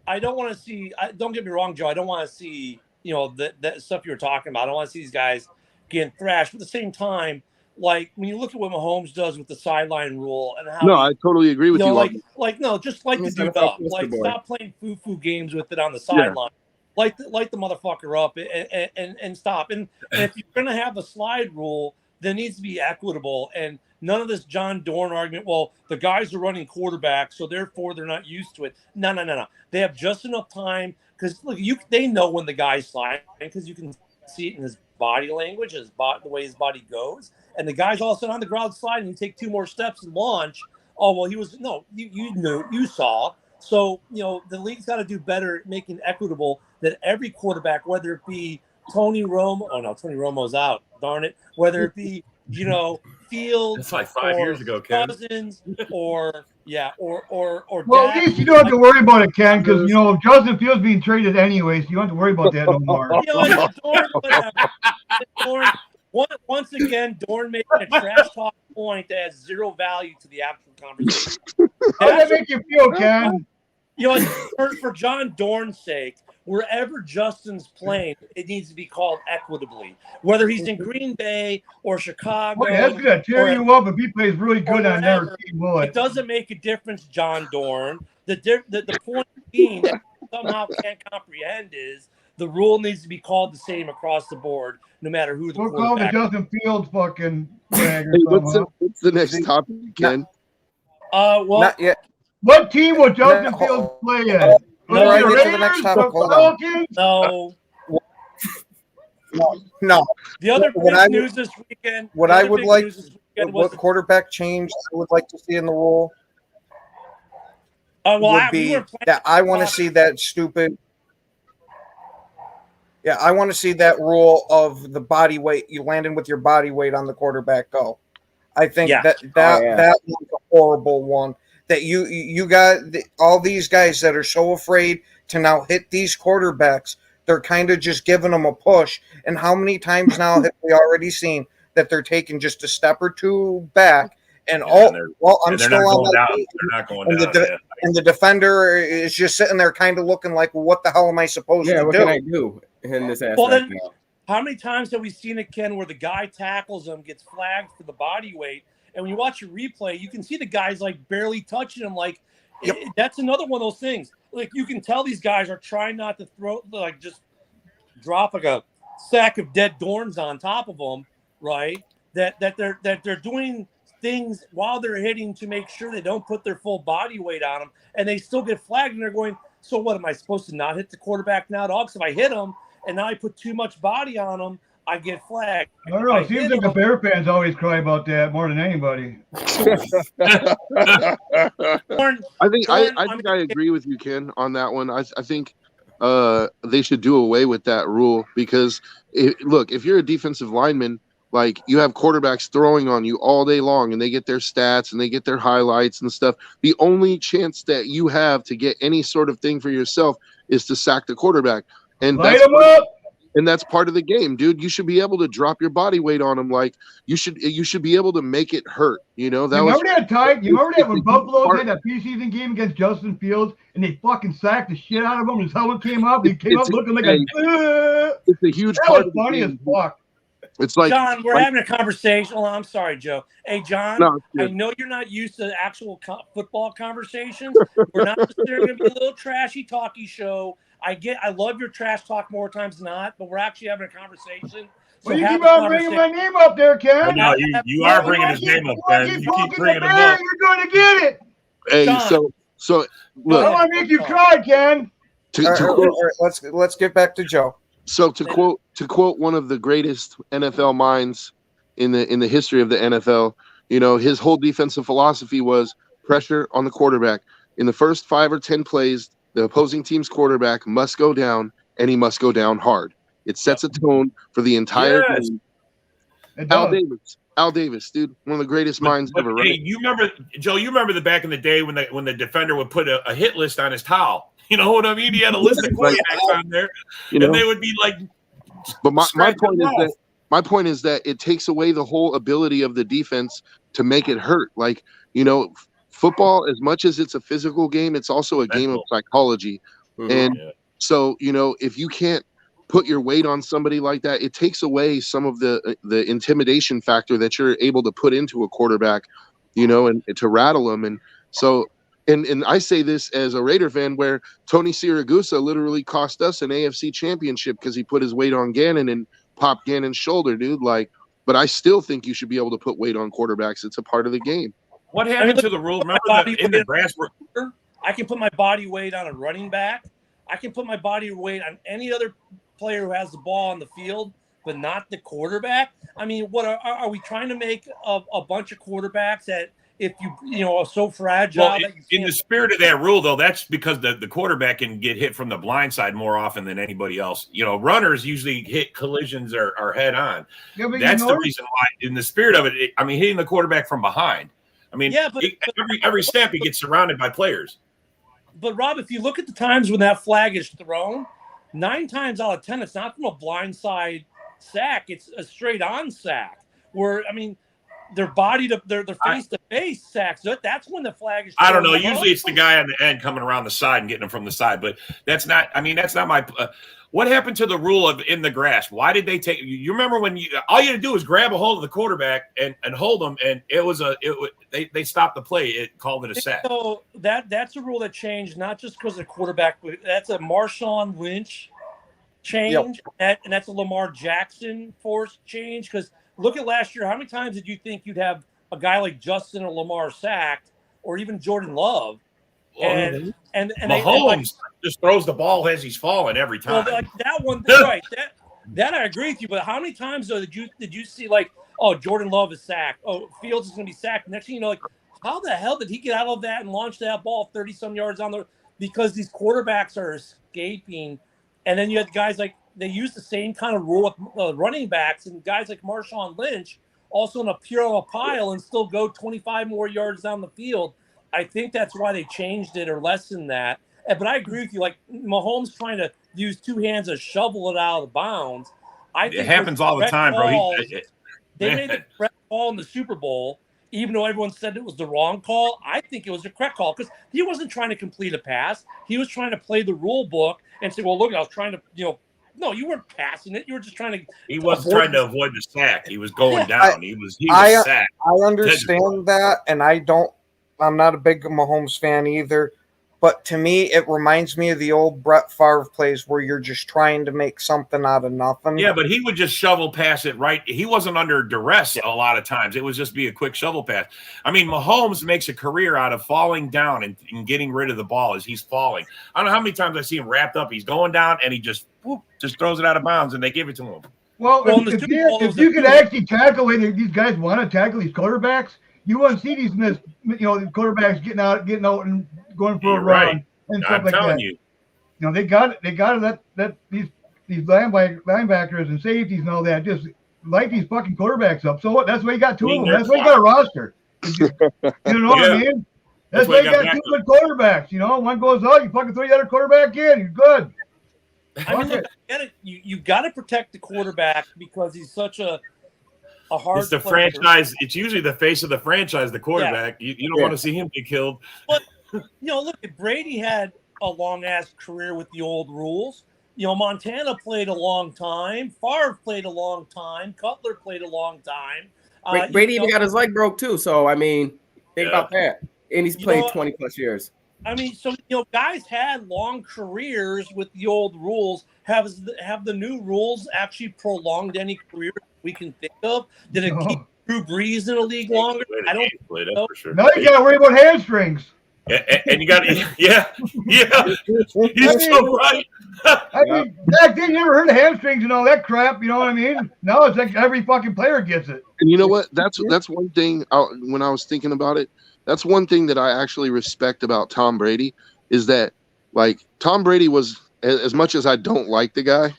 I don't want to see. Don't get me wrong, Joe. I don't want to see, you know, that stuff you were talking about. I don't want to see these guys getting thrashed. But at the same time, like when you look at what Mahomes does with the sideline rule and how I totally agree with you. Just like the dude up. Like, stop playing foo-foo games with it on the sideline. Light the motherfucker up and stop. And if you're gonna have a slide rule, there needs to be equitable and none of this John Dorn argument. Well, the guys are running quarterback, so therefore they're not used to it. No. They have just enough time because look, they know when the guy's sliding because you can see it in his body language, the way his body goes, and the guy's all sitting on the ground sliding. You take 2 more steps and launch. Oh well, you saw. So you know the league's got to do better at making equitable that every quarterback, whether it be Tony Romo. Oh no, Tony Romo's out. Darn it. Whether it be Fields. That's like 5 years ago, Ken. Cousins or or well, Dak. at least you don't have to worry about it, Ken, because if Justin Fields being traded anyway, so you don't have to worry about that no more. Dorn, once again, Dorn making a trash talk point that has zero value to the actual conversation. How does that make you feel, Ken? For John Dorn's sake, wherever Justin's playing, it needs to be called equitably. Whether he's in Green Bay or Chicago. Okay, that's going to tear you up if he plays really good on their team. It doesn't make a difference, John Dorn. The point being that somehow can't comprehend is the rule needs to be called the same across the board, no matter who the quarterback is. We'll call the Justin Fields fucking bag or what's the next topic, Ken? Well, not yet. What team will Justin Fields play at? No, I get to the next topic. Hold on. No. The other big news this weekend. What I would like, what quarterback change I would like to see in the rule would be that I want to see that stupid. Yeah, I want to see that rule of the body weight. You landing with your body weight on the quarterback go. I think that was a horrible one. That you got all these guys that are so afraid to now hit these quarterbacks. They're kind of just giving them a push. And how many times now have we already seen that they're taking just a step or two back? And I'm still on my feet. They're not going down. And the defender is just sitting there kind of looking like, well, what the hell am I supposed to do? What can I do in this aspect now? How many times have we seen it, Ken, where the guy tackles him, gets flagged for the body weight, and when you watch a replay, you can see the guy's like barely touching him. Like that's another one of those things. Like you can tell these guys are trying not to throw, like just drop like a sack of dead dorms on top of them, right? That they're doing things while they're hitting to make sure they don't put their full body weight on them, and they still get flagged, and they're going, so what, am I supposed to not hit the quarterback now, dogs? If I hit him and now I put too much body on him, I get flagged. I don't know. It seems like the Bear fans always cry about that more than anybody. I agree with you, Ken, on that one. I think they should do away with that rule because look, if you're a defensive lineman, like you have quarterbacks throwing on you all day long and they get their stats and they get their highlights and stuff. The only chance that you have to get any sort of thing for yourself is to sack the quarterback. And Light them up. And that's part of the game, dude. You should be able to drop your body weight on them. Like you should be able to make it hurt. You know, remember that when Buffalo had that preseason game against Justin Fields and they fucking sacked the shit out of him? His helmet came up. He came up looking like it's a huge that part was funny as fuck. It's like John, we're having a conversation. Oh, I'm sorry, Joe. Hey, John, No, I know you're not used to actual football conversations. We're not necessarily going to be a little trashy talky show. I love your trash talk more times than not, but we're actually having a conversation. So well, you keep on bringing my name up there, Ken. No, you are bringing his name up, Ken. You keep bringing him up. You're going to get it. Hey, John. so I don't look. want to make you cry, Ken. All right, let's get back to Joe. So to quote one of the greatest NFL minds in the history of the NFL, you know, his whole defensive philosophy was pressure on the quarterback. In the first 5 or 10 plays, the opposing team's quarterback must go down, and he must go down hard. It sets a tone for the entire game. Al Davis, dude, one of the greatest minds ever. Right? Hey, you remember, Joe? You remember the back in the day when the defender would put a hit list on his towel. You know what I mean? He had a list of quarterbacks on there, and they would be like. But my point is that it takes away the whole ability of the defense to make it hurt. Like, you know, football, as much as it's a physical game, it's also a game of psychology. And so, you know, if you can't put your weight on somebody like that, it takes away some of the intimidation factor that you're able to put into a quarterback, you know, and to rattle them. And so. And I say this as a Raider fan, where Tony Siragusa literally cost us an AFC championship because he put his weight on Gannon and popped Gannon's shoulder, dude. Like, but I still think you should be able to put weight on quarterbacks. It's a part of the game. What happened to the rule? Remember in the grass? I can put my body weight on a running back. I can put my body weight on any other player who has the ball on the field, but not the quarterback. I mean, what are we trying to make a bunch of quarterbacks that? If you know, are so fragile. Well, in the spirit of that rule, though, that's because the quarterback can get hit from the blind side more often than anybody else. You know, runners usually hit collisions are head on. Yeah, that's the reason why. In the spirit of it, I mean, hitting the quarterback from behind. I mean, every snap he gets surrounded by players. But Rob, if you look at the times when that flag is thrown, 9 times out of 10, it's not from a blind side sack; it's a straight on sack. Where I mean. Their body to their face to face sacks. That's when the flag is. I don't know. Usually it's the guy on the end coming around the side and getting him from the side, but that's not. I mean, that's not my. What happened to the rule of in the grass? Why did they take? You remember when all you had to do was grab a hold of the quarterback and hold them, and they stopped the play. It called it a sack. So that's a rule that changed not just because of the quarterback. But that's a Marshawn Lynch change, and that's a Lamar Jackson forced change because. Look at last year. How many times did you think you'd have a guy like Justin or Lamar sacked, or even Jordan Love? And Mahomes just throws the ball as he's falling every time. Well, like that one, right? That I agree with you. But how many times though did you see like, oh, Jordan Love is sacked. Oh, Fields is going to be sacked. Next thing you know, like, how the hell did he get out of that and launch that ball 30-some yards on the? Because these quarterbacks are escaping, and then you had guys like. They use the same kind of rule with running backs and guys like Marshawn Lynch also in a pure pile and still go 25 more yards down the field. I think that's why they changed it or lessened that. But I agree with you. Like Mahomes trying to use 2 hands to shovel it out of the bounds. I think it happens all the time, bro. They made the correct call in the Super Bowl, even though everyone said it was the wrong call. I think it was the correct call because he wasn't trying to complete a pass. He was trying to play the rule book and say, well, look, I was trying to, No, you weren't passing it. You were just trying to. He wasn't avoid trying to avoid the sack. He was going Yeah. down. He was sacked. I understand that, and I'm not a big Mahomes fan either. But to me, it reminds me of the old Brett Favre plays where you're just trying to make something out of nothing. Yeah, but he would just shovel pass it right. He wasn't under duress a lot of times. It would just be a quick shovel pass. I mean, Mahomes makes a career out of falling down and getting rid of the ball as he's falling. I don't know how many times I see him wrapped up. He's going down and he just throws it out of bounds and they give it to him. Well, Well, the if Super you, Bowl if was you a- could actually tackle the way these guys want to tackle these quarterbacks, you wouldn't see these these quarterbacks getting out and going for You're a run right. and stuff I'm like telling that. you. They got to let these linebackers and safeties and all that just light these fucking quarterbacks up. So what? That's why you got two of them. That's why you got a roster. You know what I Yeah. mean? That's why you got two good quarterbacks. One goes out, you fucking throw the other quarterback in. You're good. I mean, look, you got to protect the quarterback because he's such a hard. It's the player. franchise. It's usually the face of the franchise, the quarterback. You don't want to see him get killed. Look, Brady had a long ass career with the old rules. Montana played a long time. Favre played a long time. Cutler played a long time. Brady even got his leg broke too. So I mean, think Yeah. about that. And he's played 20+ years. I mean, so guys had long careers with the old rules. Have the new rules actually prolonged any career we can think of? Did it keep Drew Brees in the league longer? I don't know for sure. Now you got to worry about hamstrings. And you got yeah. He's so right. I mean, back then you never heard of hamstrings and all that crap. You know what I mean? Now it's like every fucking player gets it. And you know what? That's one thing. When I was thinking about it, that's one thing that I actually respect about Tom Brady is that, like, Tom Brady was, as much as I don't like the guy,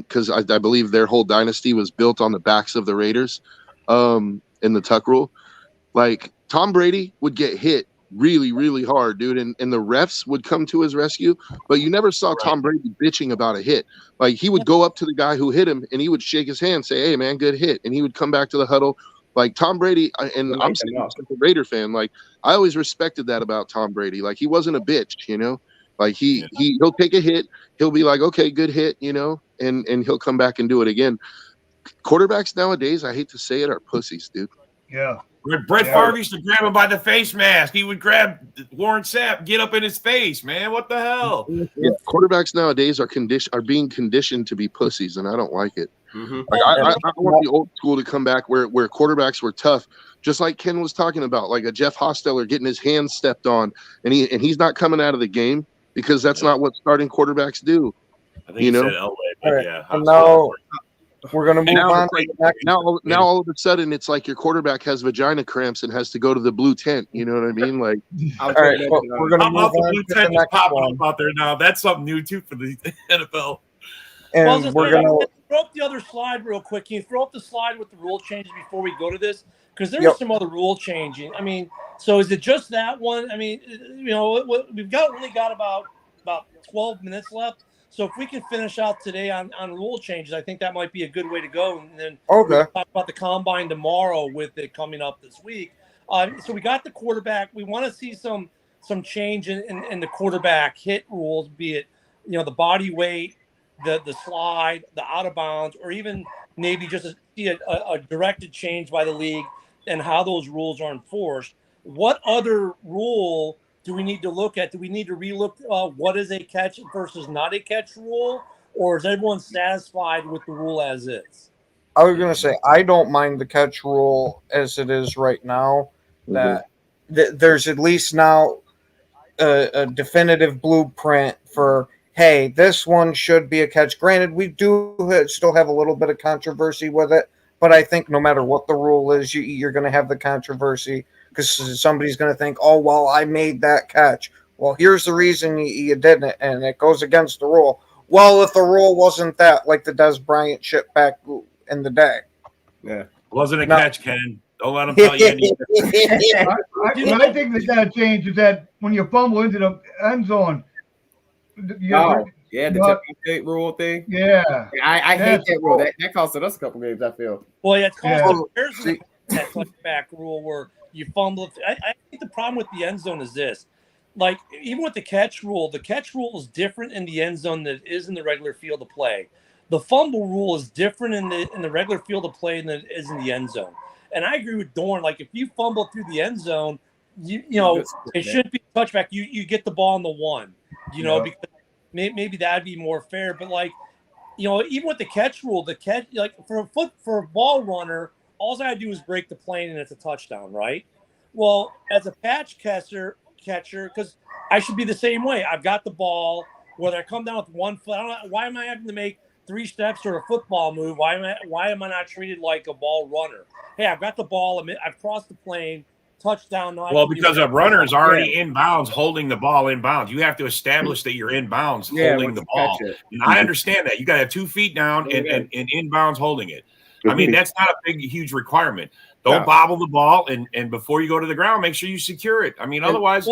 because I believe their whole dynasty was built on the backs of the Raiders, in the Tuck rule. Like, Tom Brady would get hit really, really hard, dude, and the refs would come to his rescue, but you never saw Tom Brady bitching about a hit. Like, he would go up to the guy who hit him and he would shake his hand, say, "Hey man, good hit," and he would come back to the huddle. Like, Tom Brady, and I'm saying as a Raider fan, like, I always respected that about Tom Brady. Like, he wasn't a bitch, like he'll take a hit, he'll be like, "Okay, good hit," and he'll come back and do it again. Quarterbacks nowadays, I hate to say it, are pussies, dude. Yeah. Brett Favre used to grab him by the face mask. He would grab Warren Sapp, get up in his face, man. What the hell? Yeah, quarterbacks nowadays are being conditioned to be pussies, and I don't like it. Mm-hmm. Like, I want the old school to come back where quarterbacks were tough, just like Ken was talking about, like a Jeff Hostetler getting his hand stepped on, and he's not coming out of the game because that's not what starting quarterbacks do. I think he said Elway, but All right. yeah. And now we're gonna move Now on. it's like- to the next Now all of a sudden, it's like your quarterback has vagina cramps and has to go to the blue tent. You know what I mean? Like, All right, well, we're gonna How move about the on blue to the tent just next popping one, up out there now? That's something new too for the NFL. and we're gonna. throw up the other slide real quick. Can you throw up the slide with the rule changes before we go to this? Because there's Yep. some other rule changing. I mean, so is it just that one? I mean, we've only got about 12 minutes left. So if we can finish out today on rule changes, I think that might be a good way to go. And then Okay. we'll talk about the combine tomorrow with it coming up this week. So we got the quarterback. We want to see some change in the quarterback hit rules, be it the body weight, the slide, the out of bounds, or even maybe just a directed change by the league and how those rules are enforced. What other rule do we need to look at? Do we need to relook what is a catch versus not a catch rule, or is everyone satisfied with the rule as is? I was gonna say I don't mind the catch rule as it is right now. That there's at least now a definitive blueprint for, hey, this one should be a catch. Granted, we do still have a little bit of controversy with it, but I think no matter what the rule is, you're going to have the controversy because somebody's going to think, oh, well, I made that catch. Well, here's the reason you didn't, and it goes against the rule. Well, if the rule wasn't that, like the Des Bryant shit back in the day. Yeah. Wasn't a No. catch, Ken. Don't let him tell you anything. What I think they got to change is that when you fumble into the end zone, The tip rule thing. yeah. I hate that rule. That costed us a couple games, I feel. Well, yeah, it's called Yeah. the Bears that back rule where you fumble. I think the problem with the end zone is this. like even with the catch rule is different in the end zone than it is in the regular field of play. The fumble rule is different in the regular field of play than it is in the end zone. And I agree with Dorn. Like if you fumble through the end zone, you know it shouldn't be a touchback. You get the ball on the one, because maybe that'd be more fair. But like, even with the catch rule, like for a ball runner, all I gotta do is break the plane and it's a touchdown, right? Well, as a patch catcher, because I should be the same way. I've got the ball. Whether I come down with 1 foot, I don't know, why am I having to make 3 steps or a football move? Why am I not treated like a ball runner? Hey, I've got the ball. I've crossed the plane. Touchdown. Well, because a runner is already in bounds, holding the ball in bounds. You have to establish that you're in bounds, holding the ball. And I understand that. You got to have 2 feet down and in bounds holding it. I mean, that's not a big, huge requirement. Don't bobble the ball, and before you go to the ground, make sure you secure it. I mean, otherwise,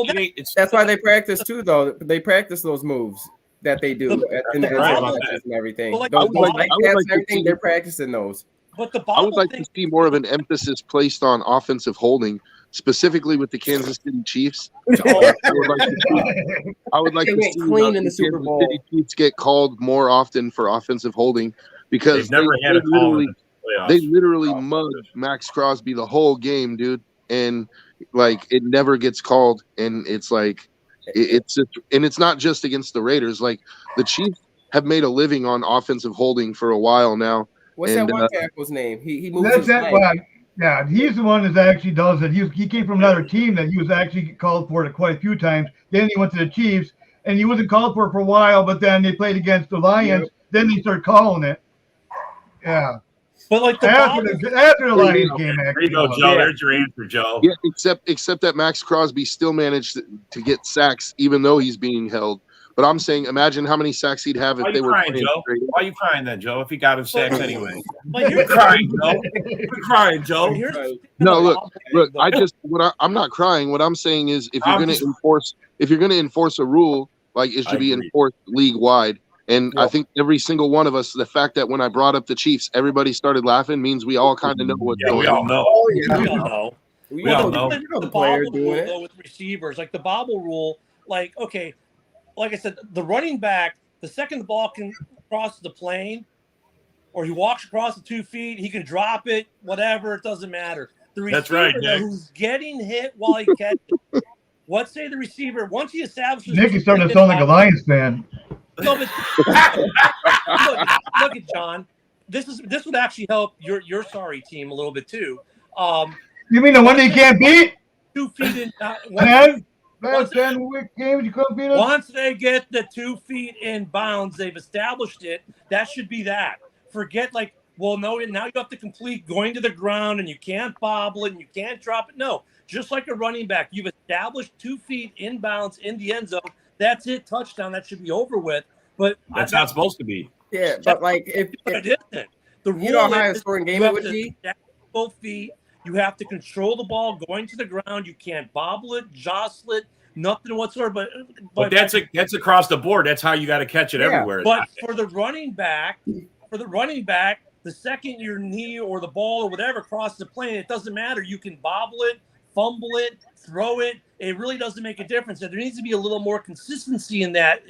that's why they practice too, though. They practice those moves that they do and everything. Well, they're practicing those. But I would like to see more of an emphasis placed on offensive holding, specifically with the Kansas City Chiefs. I would like to see clean in the Super Bowl. City Chiefs get called more often for offensive holding because they literally mugged Max Crosby the whole game, dude, and like it never gets called, and it's like it's not just against the Raiders. Like the Chiefs have made a living on offensive holding for a while now. What's that one tackle's name? He moves his leg. Yeah, he's the one that actually does it. He came from another team that he was actually called for it quite a few times. Then he went to the Chiefs, and he wasn't called for it for a while, but then they played against the Lions. Yep. Then they started calling it. Yeah. But like after the Lions game, there you go, Joe. There's your answer, Joe. Yeah, except that Max Crosby still managed to get sacks, even though he's being held. But I'm saying, imagine how many sacks he'd have if they were crying, Joe? Why are you crying then, Joe? If he got him sacks anyway, you're crying, Joe. You're crying, Joe. No, look. I'm not crying. What I'm saying is, if you're going to enforce a rule, like it should be enforced league wide. And I think every single one of us, the fact that when I brought up the Chiefs, everybody started laughing means we all kind of know what's going on. We all know. We all know. The bobble rule, though, with receivers, like the bobble rule, like, okay. Like I said, the running back, the second the ball can cross the plane or he walks across the 2 feet, he can drop it, whatever, it doesn't matter. The receiver who's getting hit while he catches, let's say the receiver, once he establishes... Nick is starting to sound like a Lions fan. No, but look at John. This would actually help your sorry team a little bit too. You mean the one they can't beat? 2 feet in... Once they get the 2 feet in bounds, they've established it. That should be that. Forget now you have to complete going to the ground and you can't bobble it and you can't drop it. No, just like a running back, you've established 2 feet in bounds in the end zone. That's it, touchdown. That should be over with. But that's not supposed to be. Yeah, but like if it isn't. The rule, you know how high a scoring game it would be. Both feet. You have to control the ball going to the ground. You can't bobble it, jostle it, nothing whatsoever. But that's across the board. That's how you got to catch it everywhere. But for the running back, the second your knee or the ball or whatever crosses the plane, it doesn't matter. You can bobble it, fumble it, throw it. It really doesn't make a difference. And there needs to be a little more consistency in that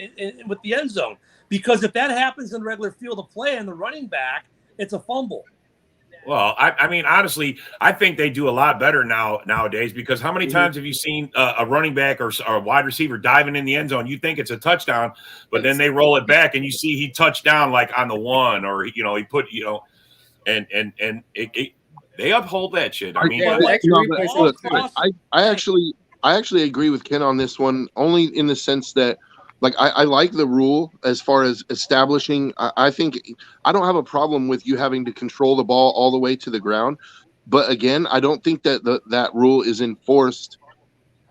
with the end zone. Because if that happens in the regular field of play and the running back, it's a fumble. Well, I mean, honestly, I think they do a lot better nowadays because how many times have you seen a running back or a wide receiver diving in the end zone? You think it's a touchdown, but then they roll it back and you see he touched down like on the one or, he put, and they uphold that shit. I mean, I actually agree with Ken on this one, only in the sense that, like, I like the rule as far as establishing. I think I don't have a problem with you having to control the ball all the way to the ground. But again, I don't think that that rule is enforced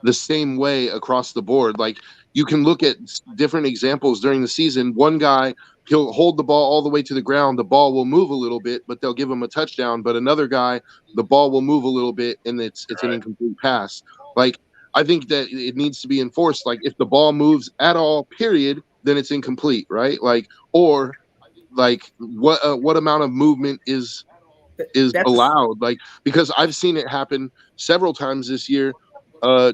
the same way across the board. Like, you can look at different examples during the season. One guy, he'll hold the ball all the way to the ground. The ball will move a little bit, but they'll give him a touchdown. But another guy, the ball will move a little bit and it's an incomplete pass. Like, I think that it needs to be enforced. Like, if the ball moves at all, period, then it's incomplete, right? Like, or like what amount of movement is allowed? Like, because I've seen it happen several times this year.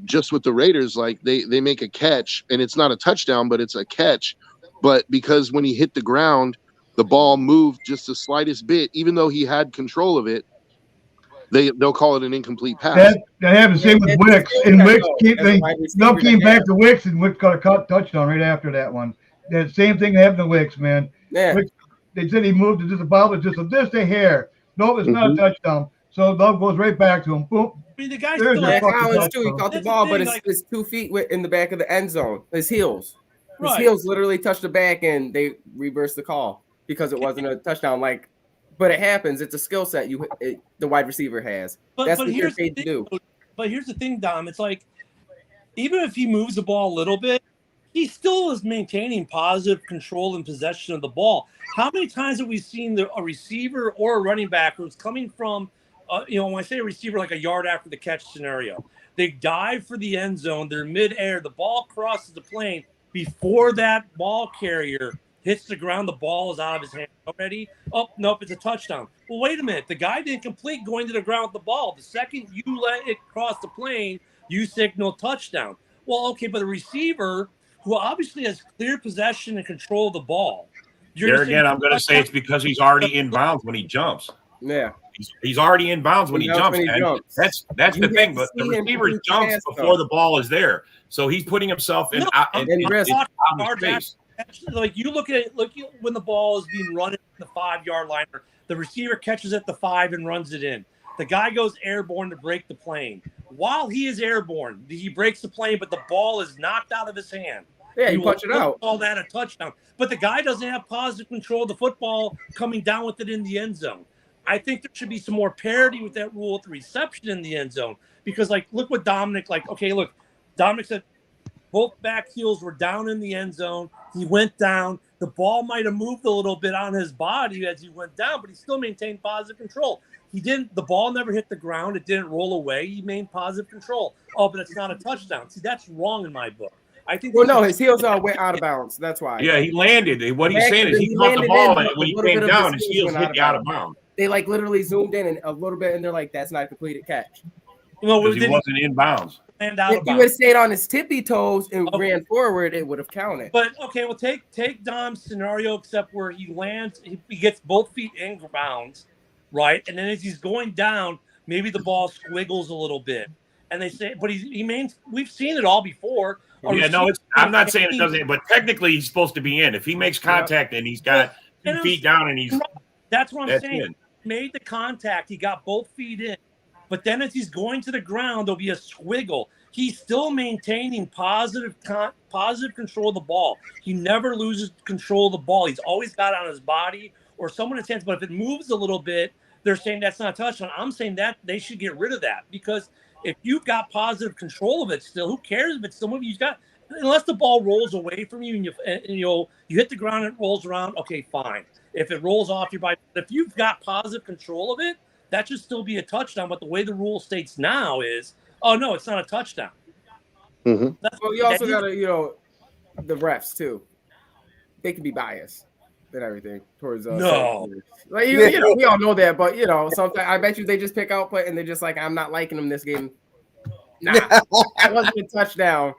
just with the Raiders, like they make a catch and it's not a touchdown, but it's a catch. But because when he hit the ground, the ball moved just the slightest bit, even though he had control of it, they'll call it an incomplete pass. That happened the same with Wicks, and Wicks came back to Wicks, and Wicks got a touchdown right after that one. That same thing happened to Wicks, man. Yeah. Wicks, they said he moved it just about just a hair. No, it's not a touchdown. So Love goes right back to him. Boom. I mean, the guy's There's still your Yeah, fucking Collins too. He touchdown. caught the That's the ball, thing, but like- it's 2 feet in the back of the end zone. His heels. His right. heels literally touched the back, and they reversed the call because it wasn't a touchdown. Like, but it happens. It's a skill set the wide receiver has. That's what you're here's the paid to thing, do. But here's the thing, Dom. It's like even if he moves the ball a little bit, he still is maintaining positive control and possession of the ball. How many times have we seen a receiver or a running back who's coming from, when I say a receiver, like a yard after the catch scenario, they dive for the end zone, they're midair, the ball crosses the plane before that ball carrier hits the ground, the ball is out of his hand already. Oh, nope, it's a touchdown. Well, wait a minute. The guy didn't complete going to the ground with the ball. The second you let it cross the plane, you signal touchdown. Well, okay, but a receiver who obviously has clear possession and control of the ball. There again, I'm going to say it's because he's already in bounds when he jumps. Yeah. He's already in bounds when he jumps. When he And jumps. that's You the have thing. to But the see him receiver complete the jumps pass, before though. the ball is there, so he's putting himself in No, risk. out of space. Like you look at when the ball is being run in the 5-yard line, the receiver catches at the 5 and runs it in. The guy goes airborne to break the plane. While he is airborne, he breaks the plane, but the ball is knocked out of his hand. Yeah, you punch it out. Call that a touchdown. But the guy doesn't have positive control of the football coming down with it in the end zone. I think there should be some more parity with that rule with the reception in the end zone. Because, look what Dominic, Dominic said both back heels were down in the end zone. He went down. The ball might have moved a little bit on his body as he went down, but he still maintained positive control. The ball never hit the ground. It didn't roll away. He maintained positive control. Oh, but it's not a touchdown. See, that's wrong in my book. I think. Well, no, his heels went out of bounds. That's why. Yeah, he landed. What he's saying is he caught the ball, and when he came down, his heels hit you out of bounds. They literally zoomed in and a little bit, and they're like, "That's not a completed catch." Well, Because he wasn't in bounds. Land out If of he bounds. would have stayed on his tippy toes and Okay. ran forward, it would have counted. But okay, well, take Dom's scenario, except where he lands, he gets both feet in bounds, right? And then as he's going down, maybe the ball squiggles a little bit. And they say, but we've seen it all before. Yeah, no, I'm not saying it doesn't, but technically he's supposed to be in. If he makes contact and he's got 2 feet down and he's that's what I'm that's saying. in. He made the contact, he got both feet in. But then as he's going to the ground, there'll be a squiggle. He's still maintaining positive control of the ball. He never loses control of the ball. He's always got it on his body or someone in his hands. But if it moves a little bit, they're saying that's not a touchdown. I'm saying that they should get rid of that because if you've got positive control of it still, who cares if it's still moving? You've got, unless the ball rolls away from you and you hit the ground and it rolls around, okay, fine. If it rolls off your body, if you've got positive control of it, that should still be a touchdown. But the way the rule states now is, oh no, it's not a touchdown. Mhm. Well, you also got to, the refs too. They can be biased and everything towards No. like we all know that, but sometimes I bet you they just pick out play and they're just like, I'm not liking them this game. Nah, that wasn't a touchdown.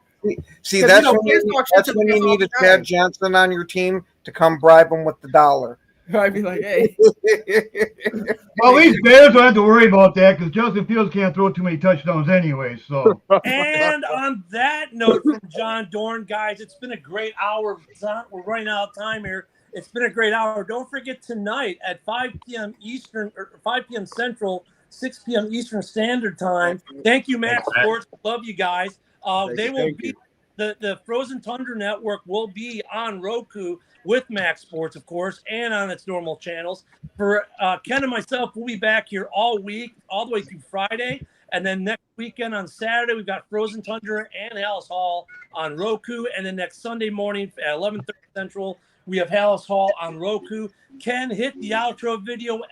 See, 'Cause, that's kids when talk shit to you us all need the a Chad time. Johnson on your team to come bribe him with the dollar. I'd be like, hey, Well, at least Bears don't have to worry about that because Justin Fields can't throw too many touchdowns anyway. So And on that note from John Dorn, guys, it's been a great hour. We're running out of time here. It's been a great hour. Don't forget tonight at 5 p.m. Eastern, or 5 p.m. Central, 6 p.m. Eastern Standard Time. Thank you, Max Thanks, Matt. Sports. Love you guys. They will Thank be you. the Frozen Tundra Network will be on Roku with Max Sports, of course, and on its normal channels. For Ken and myself, we'll be back here all week, all the way through Friday. And then next weekend on Saturday, we've got Frozen Tundra and Hallis Hall on Roku. And then next Sunday morning at 11:30 Central, we have Hallis Hall on Roku. Ken, hit the outro video.